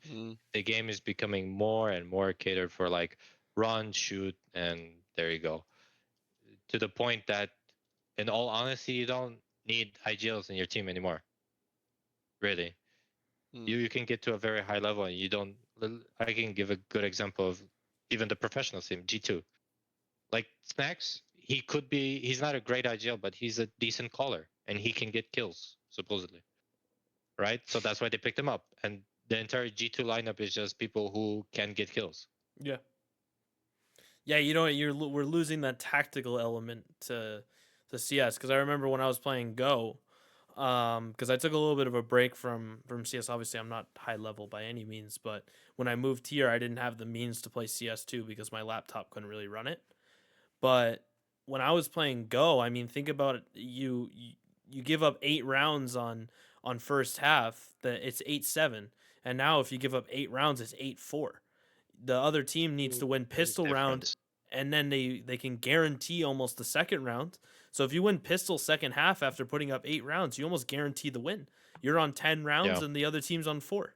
The game is becoming more and more catered for like run, shoot, and there you go. To the point that, in all honesty, you don't need IGLs in your team anymore. Really, you can get to a very high level, and you don't. I can give a good example of even the professional team, G2. Like Snacks, he's not a great IGL, but he's a decent caller, and he can get kills supposedly, right? So that's why they picked him up, and the entire G2 lineup is just people who can get kills. Yeah. Yeah, you know what? We're losing that tactical element to CS because I remember when I was playing Go, because I took a little bit of a break from CS. Obviously, I'm not high level by any means, but when I moved here, I didn't have the means to play CS2 because my laptop couldn't really run it. But when I was playing Go, I mean, think about it. You give up 8 rounds on first half. That it's 8-7, and now if you give up 8 rounds, it's 8-4. The other team needs to win Huge pistol round, difference. and then they can guarantee almost the second round. So if you win pistol second half after putting up 8 rounds, you almost guarantee the win. You're on 10 rounds, Yeah, and the other team's on 4.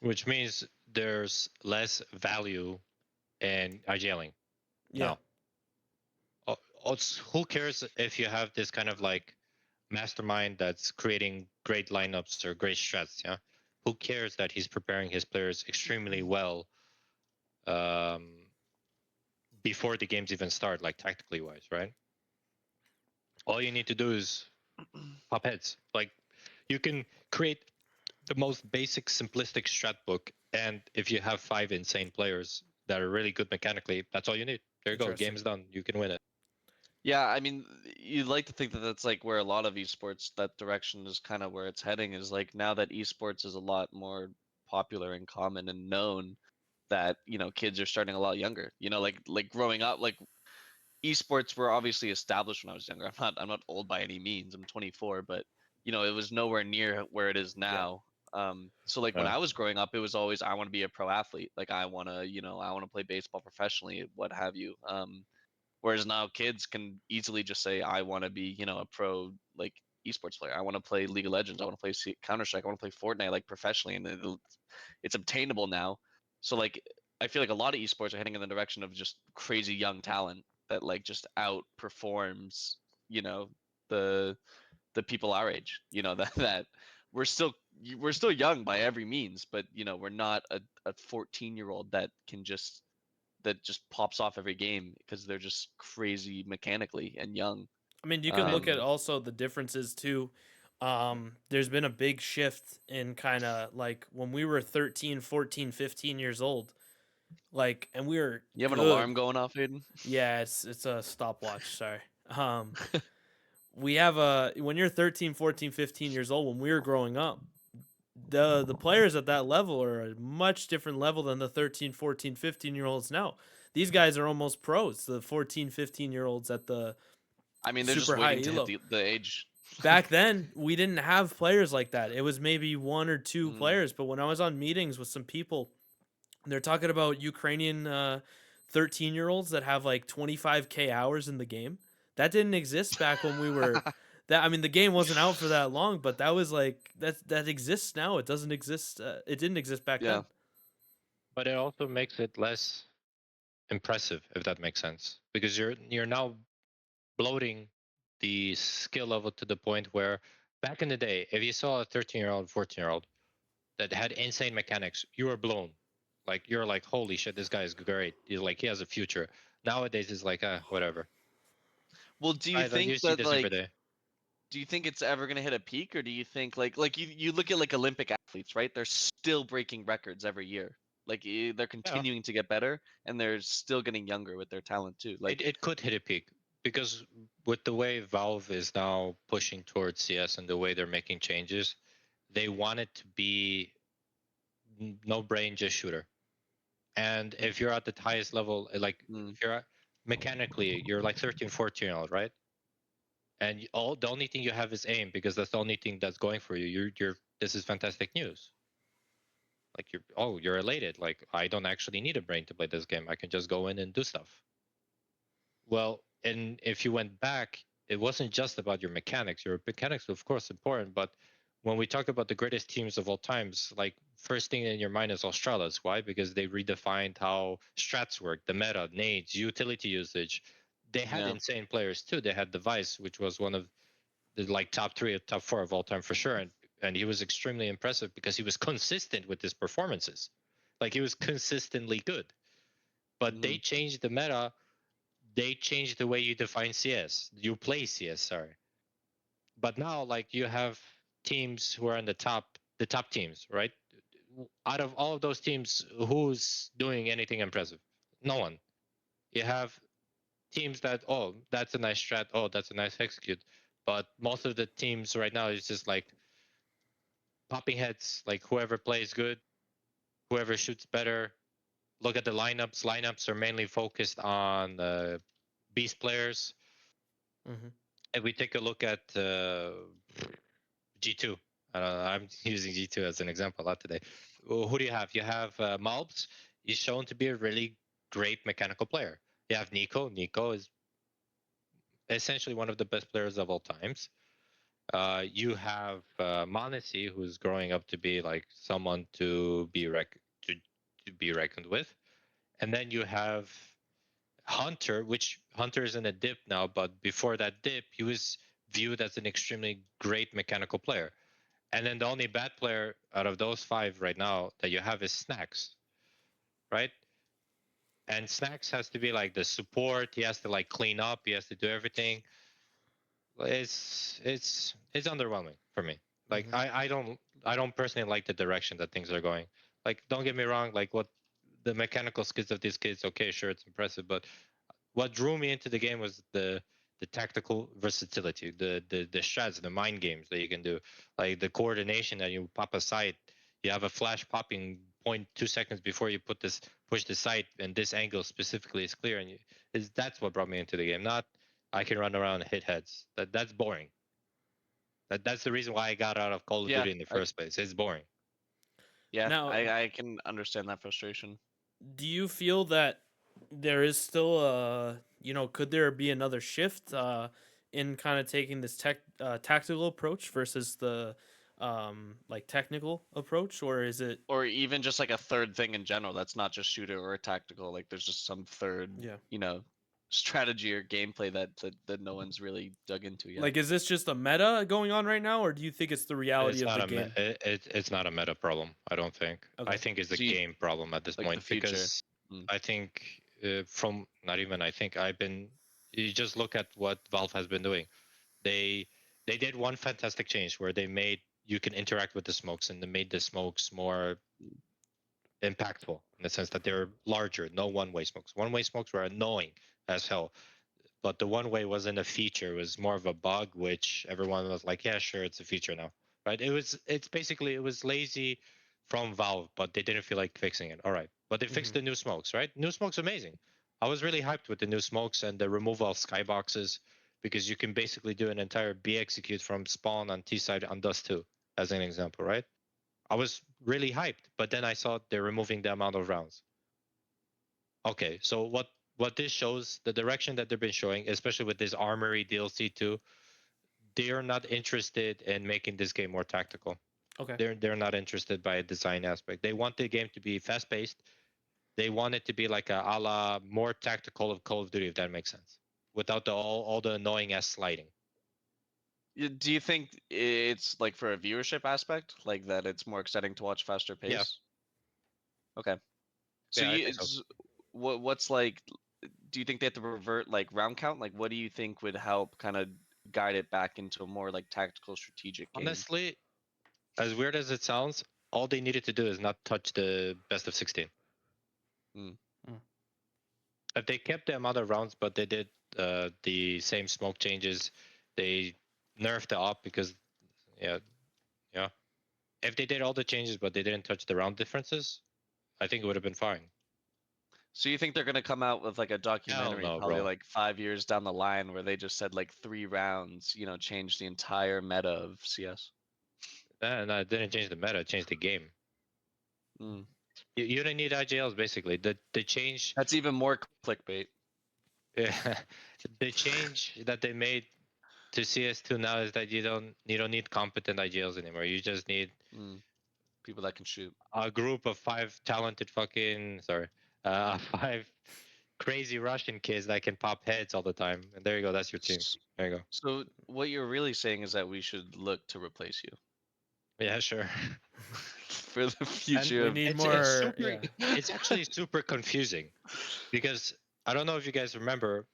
which means there's less value in IGLing Yeah, now. Who cares if you have this kind of like mastermind that's creating great lineups or great strats? Yeah, who cares that he's preparing his players extremely well um, before the games even start, like tactically wise, right? All you need to do is pop heads. Like you can create the most basic, simplistic strat book, and if you have 5 insane players that are really good mechanically, that's all you need. There you go. interesting. Game's done. You can win it. Yeah, I mean, you'd like to think that that's like where a lot of esports, that direction is kind of where it's heading, is like now that esports is a lot more popular and common and known, that, kids are starting a lot younger. Like growing up, like esports were obviously established when I was younger. I'm not old by any means. I'm 24, but it was nowhere near where it is Yeah, now. So like when Yeah. I was growing up, it was always I want to be a pro athlete. Like I want to play baseball professionally, what have you. Whereas now kids can easily just say, I want to be, a pro like esports player. I want to play League of Legends. I want to play Counter Strike. I want to play Fortnite like professionally, and it's obtainable now. So like, I feel like a lot of esports are heading in the direction of just crazy young talent that like just outperforms, you know, the the people our age. That we're still we're still young by every means, but we're not a 14-year-old that just pops off every game because they're just crazy mechanically and young. I mean, you can look at Um, also the differences too. There's been a big shift in kind of like when we were 13, 14, 15 years old, like, and we were you have an good. alarm going off, Aiden? Yeah, it's a stopwatch. Sorry. We have a when you're 13, 14, 15 years old, when we were growing up, the players at that level are a much different level than the 13, 14, 15 year olds now. These guys are almost pros. The 14, 15 year olds at the I mean, they're just super high waiting to hit elo. the age. Back then, we didn't have players like that. It was maybe one or two Mm. players. But when I was on meetings with some people, they're talking about Ukrainian 13-year-olds that have like 25K hours in the game. That didn't exist back when we were that, I mean, the game wasn't out for that long, but that was like that exists now. It doesn't exist. It didn't exist back Yeah. then. But it also makes it less impressive, if that makes sense, because you're now bloating the skill level to the point where back in the day, if you saw a 13-year-old, 14-year-old that had insane mechanics, you were blown. Like you're like, holy shit, this guy is great. He's like, he has a future. Nowadays, it's like, whatever. Well, do you I don't. think You see that this every like day. do you think it's ever going to hit a peak, or do you think like you look at like Olympic athletes, right? They're still breaking records every year. Like they're Yeah, continuing to get better, and they're still getting younger with their talent too. Like it could hit a peak because with the way Valve is now pushing towards CS and the way they're making changes, they want it to be no brain, just shooter. And if you're at the highest level, like mm, if you're mechanically, you're like 13, 14 year old, right? And all the only thing you have is aim because that's the only thing that's going for you. You're this is fantastic news. Like you're elated. Like I don't actually need a brain to play this game. I can just go in and do stuff. Well, and if you went back, it wasn't just about your mechanics. Your mechanics, of course, important, but when we talk about the greatest teams of all times, like first thing in your mind is Australis. Why? Because they redefined how strats work, the meta, nades, utility usage. They had yeah, insane players too. They had Device, which was one of the like top three or top four of all time for sure, and he was extremely impressive because he was consistent with his performances. Like he was consistently good. But they hmm changed the meta, they changed the way you define CS. You play CS, sorry. But now, like you have teams who are in the top teams, right? Out of all of those teams, who's doing anything impressive? No one. You have teams that, oh, that's a nice strat, oh, that's a nice execute. But most of the teams right now is just like popping heads, like whoever plays good, whoever shoots better. Look at the lineups. Lineups are mainly focused on beast players. Mm-hmm. If we take a look at G2, I'm using G2 as an example a lot today. Who do you have? You have Malbs. He's shown to be a really great mechanical player. You have Nico. Nico is essentially one of the best players of all times. You have Manesi, who's growing up to be like someone to be reckoned with, and then you have Hunter, which Hunter is in a dip now, but before that dip, he was viewed as an extremely great mechanical player. And then the only bad player out of those five right now that you have is Snacks, right? And Snacks has to be like the support. He has to like clean up. He has to do everything. It's underwhelming for me. Like Mm-hmm. I don't personally like the direction that things are going. Like don't get me wrong. Like what the mechanical skills of these kids, okay, sure, it's impressive, but what drew me into the game was the tactical versatility, the strats, the mind games that you can do, like the coordination that you pop a sight, you have a flash popping 0.2 seconds before you push the sight, and this angle specifically is clear, and that's what brought me into the game. Not I can run around and hit heads. That's boring. That's the reason why I got out of Call of yeah, Duty in the first place. It's boring. yeah. Now, I can understand that frustration. do you feel that there is still a, could there be another shift in kind of taking this tactical approach versus the like technical approach, or is it? Or even just like a third thing in general that's not just shooter or tactical. Like there's just some third, Yeah. strategy or gameplay that no one's really dug into yet. Like, is this just a meta going on right now, or do you think it's the reality It's of not the a game? it's not a meta problem. I don't think. I Okay. think it's a So you game problem at this like the point future. because Mm. I think from not even I think I've been. You just look at what Valve has been doing. They they did one fantastic change where they made you can interact with the smokes and they made the smokes more impactful in the sense that they're larger. No one-way smokes. One-way smokes were annoying as hell, but the one way wasn't a feature, it was more of a bug, which everyone was like, yeah, sure, it's a feature now, right? It's basically, it was lazy from Valve, but they didn't feel like fixing it. All right, but they fixed Mm-hmm. the new smokes, right? New smokes amazing. I was really hyped with the new smokes and the removal of skyboxes, because you can basically do an entire B execute from spawn on T side on Dust 2 as an example, right? I was really hyped, but then I saw they're removing the amount of rounds. Okay, so what this shows, the direction that they've been showing, especially with this Armory DLC too, they are not interested in making this game more tactical. Okay. They're not interested by a design aspect. They want the game to be fast paced. They want it to be like a la more tactical of Call of Duty, if that makes sense, without all the annoying ass sliding. Do you think it's like for a viewership aspect, like that it's more exciting to watch faster Yeah. pace? Okay. So Yeah, I you, think so. what's like? Do you think they have to revert like round count? Like, what do you think would help kind of guide it back into a more like tactical, strategic game? Honestly, as weird as it sounds, all they needed to do is not touch the best of 16. Mm. If they kept the amount of rounds, but they did the same smoke changes, they nerfed the op because, yeah, yeah. If they did all the changes, but they didn't touch the round differences, I think it would have been fine. So you think they're gonna come out with like a Hell documentary, no, probably bro. like 5 years down the line, where they just said like 3 rounds, change the entire meta of CS? And I didn't change the meta, I changed the game. Mm. You don't need IGLs basically. The change, That's even more clickbait. the change that they made to CS2 now is that you don't need competent IGLs anymore. You just need Mm. People that can shoot. a group of 5 crazy Russian kids that can pop heads all the time. And there you go, that's your team. S- There you go. So what you're really saying is that we should look to replace you Yeah, sure. for the And future We of. need it's more. super. Yeah. It's actually super confusing because I don't know if you guys remember,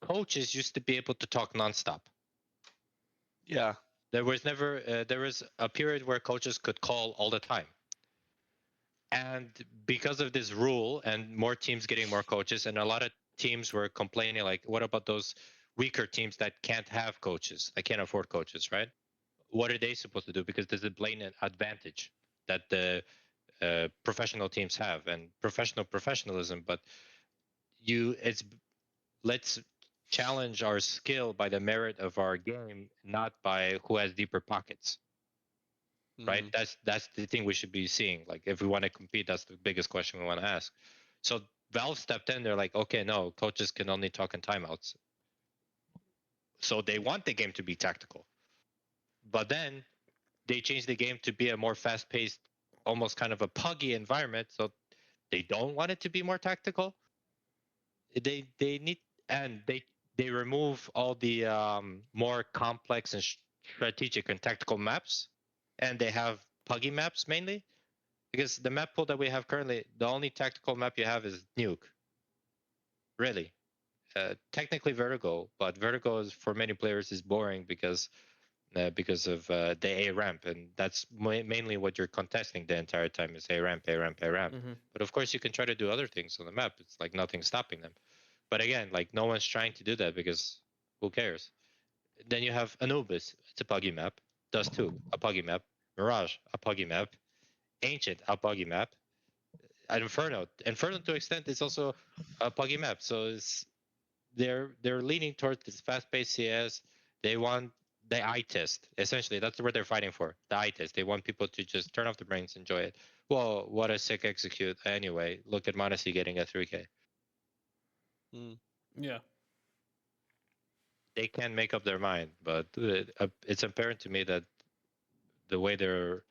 coaches used to be able to talk nonstop. Yeah. There was never there was a period where coaches could call all the time. And because of this rule and more teams getting more coaches, and a lot of teams were complaining, like, what about those weaker teams that can't have coaches, that can't afford coaches, right? What are they supposed to do? Because there's a blatant advantage that the professional teams have, and professionalism. But it's let's challenge our skill by the merit of our game, not by who has deeper pockets, right? Mm. That's the thing we should be seeing. Like, if we want to compete, that's the biggest question we want to ask. So Valve stepped in. They're like, okay, no, coaches can only talk in timeouts. So they want the game to be tactical, but then they changed the game to be a more fast-paced, almost kind of a puggy environment. So they don't want it to be more tactical. They need, and they remove all the more complex and strategic and tactical maps, and they have puggy maps mainly. Because the map pool that we have currently, the only tactical map you have is Nuke. Really, technically Vertigo, but Vertigo is for many players is boring because of the A ramp, and that's mainly what you're contesting the entire time is A ramp, A ramp, A ramp. Mm-hmm. But of course, you can try to do other things on the map. It's like nothing's stopping them. But again, like no one's trying to do that because who cares? Then you have Anubis. It's a puggy map. Dust 2, a puggy map. Mirage, a puggy map. Ancient, a puggy map. And Inferno to extent is also a puggy map. So they're leaning towards this fast-paced CS. They want the eye test. Essentially, that's what they're fighting for. The eye test. They want people to just turn off the brains, enjoy it. Whoa, what a sick execute. Anyway, look at Modesty getting a 3K. Mm. Yeah. They can't make up their mind, but it's apparent to me that the way they're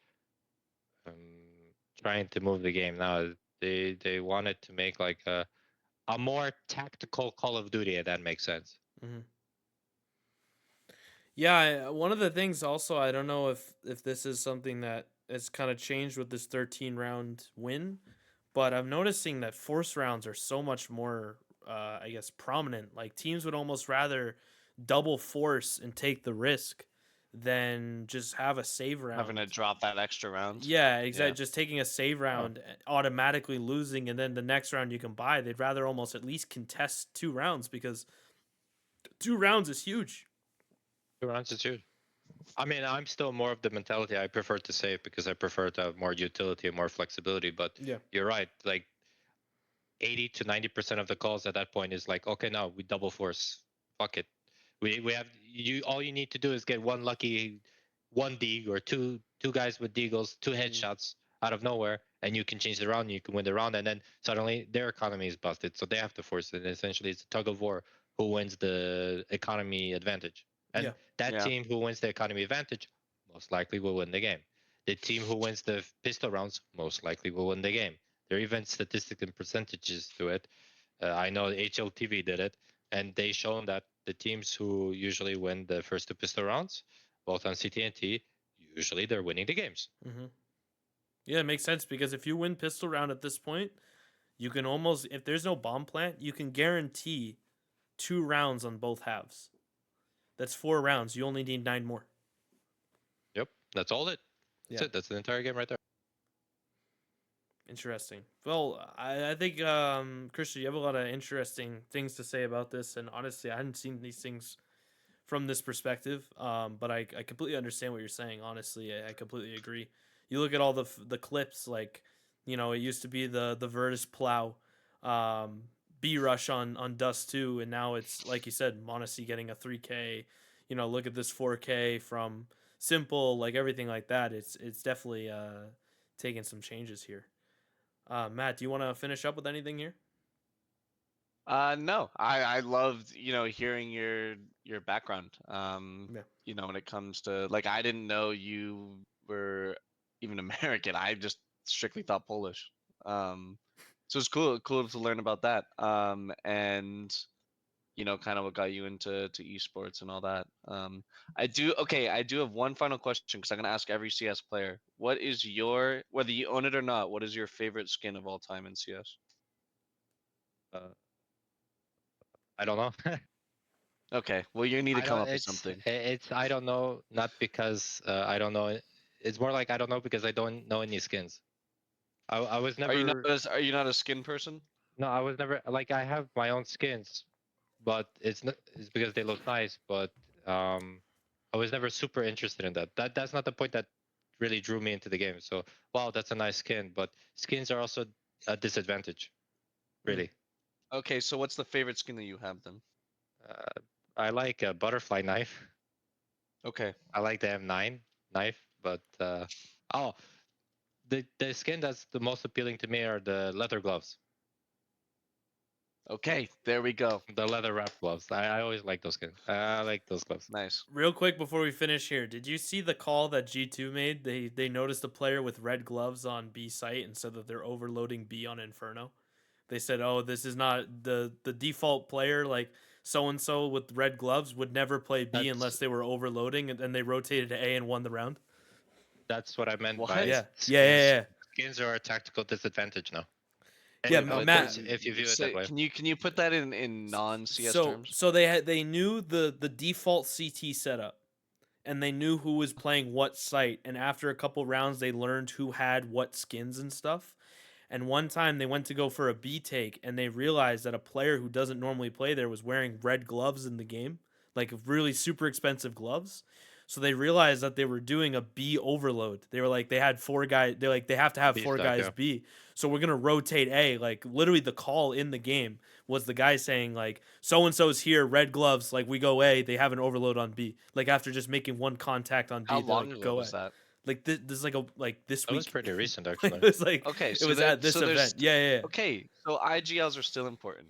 trying to move the game now, they wanted to make like a more tactical Call of Duty, if that makes sense. Mm-hmm. Yeah, one of the things also, I don't know if this is something that has kind of changed with this 13 round win, but I'm noticing that force rounds are so much more I guess prominent. Like teams would almost rather double force and take the risk than just have a save Having to round. drop that extra round. Yeah, Yeah. exactly. Just taking a save Oh, round, automatically losing, and then the next round you can buy. They'd rather almost at least contest 2 rounds because 2 rounds is huge. 2 rounds is huge. I mean, I'm still more of the mentality I prefer to save because I prefer to have more utility and more flexibility. But Yeah. you're right. Like 80 to 90% of the calls at that point is like, okay, no, we double force. Fuck it. We have you. All you need to do is get one lucky, one deag or two guys with deagles, two headshots out of nowhere, and you can change the round. You can win the round, and then suddenly their economy is busted, so they have to force it. And essentially, it's a tug of war who wins the economy advantage. And Yeah. that Yeah. team who wins the economy advantage most likely will win the game. The team who wins the pistol rounds most likely will win the game. There are even statistics and percentages to it. I know HLTV did it, and they shown that the teams who usually win the first two pistol rounds, both on CT&T, usually they're winning the games. Mm-hmm. Yeah, it makes sense because if you win pistol round at this point, you can almost, if there's no bomb plant, you can guarantee 2 rounds on both halves. That's 4 rounds. You only need 9 more. Yep, that's all it. That's Yeah. it. That's the entire game right there. Interesting. Well, I think, Christian, you have a lot of interesting things to say about this. And honestly, I hadn't seen these things from this perspective. But I completely understand what you're saying. Honestly, I completely agree. You look at all the clips, like, it used to be the Virtus Plow, um, B Rush on Dust 2, and now it's like you said, Monacy getting a 3K. Look at this 4K from Simple, like everything like that. It's definitely taking some changes here. Matt, do you want to finish up with anything here? No, I loved hearing your background. Yeah. When it comes to, like, I didn't know you were even American. I just strictly thought Polish. Um, so it's cool to learn about that. And kind of what got you into esports and all that. I do have one final question because I'm gonna ask every CS player. What is your, whether you own it or not, what is your favorite skin of all time in CS? Uh, I don't know. Okay, well, you need to I come don't. up with something. It's I don't know. Not because I don't know. It's more like I don't know because I don't know any skins. I was never. Are you not a skin person? No, I was never like I have my own skins, but it's not. It's because they look nice. But um, I was never super interested in that. That's not the point that really drew me into the game. So wow, that's a nice skin. But skins are also a disadvantage. Mm. Really. Okay, so what's the favorite skin that you have then? Uh, I like a butterfly knife. Okay. I like the M9 knife, but oh, the skin that's the most appealing to me are the leather gloves, Okay, there we go. the leather wrap gloves. I always like those skins. I like those gloves. Nice. Real quick before we finish here, did you see the call that G2 made? They noticed a player with red gloves on B site and said that they're overloading B on Inferno. They said, "Oh, this is not the default player, like so and so with red gloves would never play B That's unless they were overloading, and then they rotated to A and won the round." that's what I meant by What? Yeah, yeah, skins. yeah, yeah. Skins are a tactical disadvantage now. Yeah, Wait, Of but course, Matt. if you view it that say, way. can you put that in non CS So terms? so they knew the default CT setup, and they knew who was playing what site, and after a couple rounds they learned who had what skins and stuff. And one time they went to go for a B take and they realized that a player who doesn't normally play there was wearing red gloves in the game, like really super expensive gloves. So they realized that they were doing a B overload. They were like they had 4 guys. They're like they have to have B four stack, guys yeah. B. So we're gonna rotate A. Like literally the call in the game was the guy saying like so and so's here, red gloves. Like we go A. They have an overload on B. Like after just making one contact on How B, they're long like ago go was A. that? Like this is like this That was week. pretty recent, it actually. was like Okay, it was at this there's event. Yeah, yeah, yeah. okay, so IGLs are still important.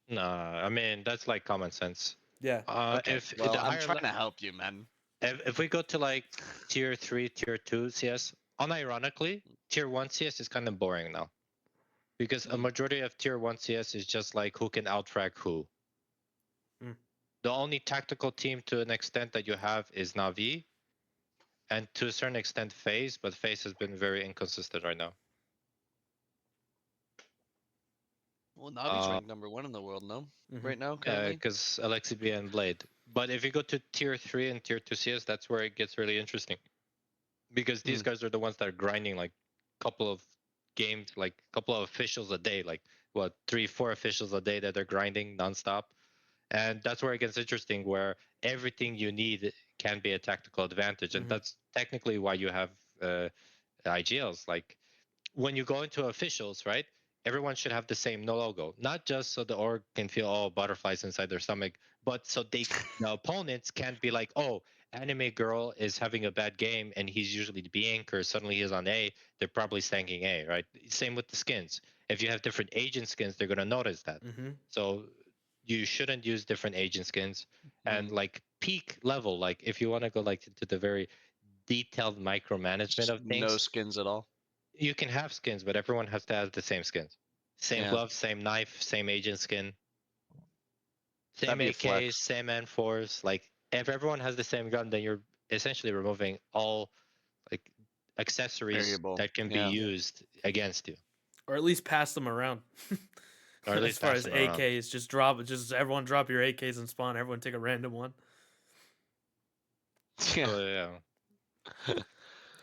Nah, I mean that's like common sense. Yeah. Okay, If well, the I'm higher trying to help you, man. if we go to like tier 3, tier 2 CS, unironically, tier 1 CS is kind of boring now because a Mm. majority of tier 1 CS is just like who can outfrag who. Mm. The only tactical team to an extent that you have is Navi, and to a certain extent FaZe, but FaZe has been very inconsistent right now. Well, Navi's Uh, ranked #1 in the world, no? Mm-hmm. Right now, yeah, currently. because Alexi B and Blade. But if you go to tier 3 and tier 2 CS, that's where it gets really interesting. Because these Mm. guys are the ones that are grinding like couple of games, like couple of officials a day, like what 3, 4 officials a day that they're grinding nonstop, and that's where it gets interesting, where everything you need can be a tactical advantage, and Mm-hmm. that's technically why you have IGLs. Like when you go into officials, right? Everyone should have the same no logo, not just so the org can feel oh butterflies inside their stomach, but so the opponents can't be like oh anime girl is having a bad game and he's usually the B anchor. Suddenly he's on A. They're probably stanking A, right? Same with the skins. If you have different agent skins, they're gonna notice that. Mm-hmm. So you shouldn't use different agent skins. And Mm. like peak level, like if you want to go like to the very detailed micromanagement Just of no things, skins at all. you can have skins, but everyone has to have the same skins, same Yeah. gloves, same knife, same agent skin, same That'd be a AKs, flex. same N4s. Like if everyone has the same gun, then you're essentially removing all like accessories Variable. that can be Yeah. used against you, Or at least pass them around. or at As least far pass as them around. AKs, just everyone drop your AKs and spawn. Everyone take a random one. Yeah. So yeah,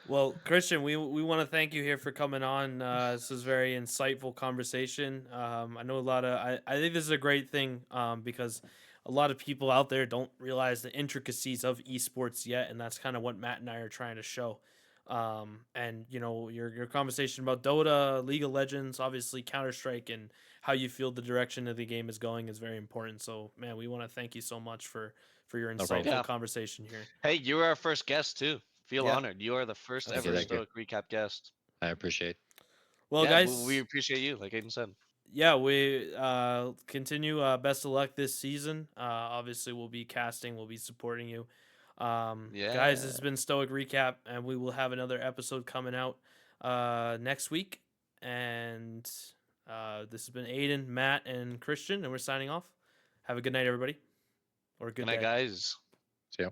Well, Chrystian, we want to thank you here for coming on. This was very insightful conversation. I know a lot of I think this is a great thing because a lot of people out there don't realize the intricacies of esports yet, and that's kind of what Matt and I are trying to show. And you know your conversation about Dota, League of Legends, obviously Counter Strike, and how you feel the direction of the game is going is very important. So, man, we want to thank you so much for your No problem. insightful Yeah. conversation here. Hey, you were our first guest too. Feel Yeah. honored. You are the first Thank ever you. Stoic Recap guest. I appreciate. Well, Yeah, we guys, appreciate you, like Aiden said. yeah, we continue. Best of luck this season. Obviously, we'll be casting. We'll be supporting you. Guys, this Yeah. has been Stoic Recap, and we will have another episode coming out next week. And this has been Aiden, Matt, and Chrystian, and we're signing off. Have a good night, everybody, or a Good good night, day. guys. See ya.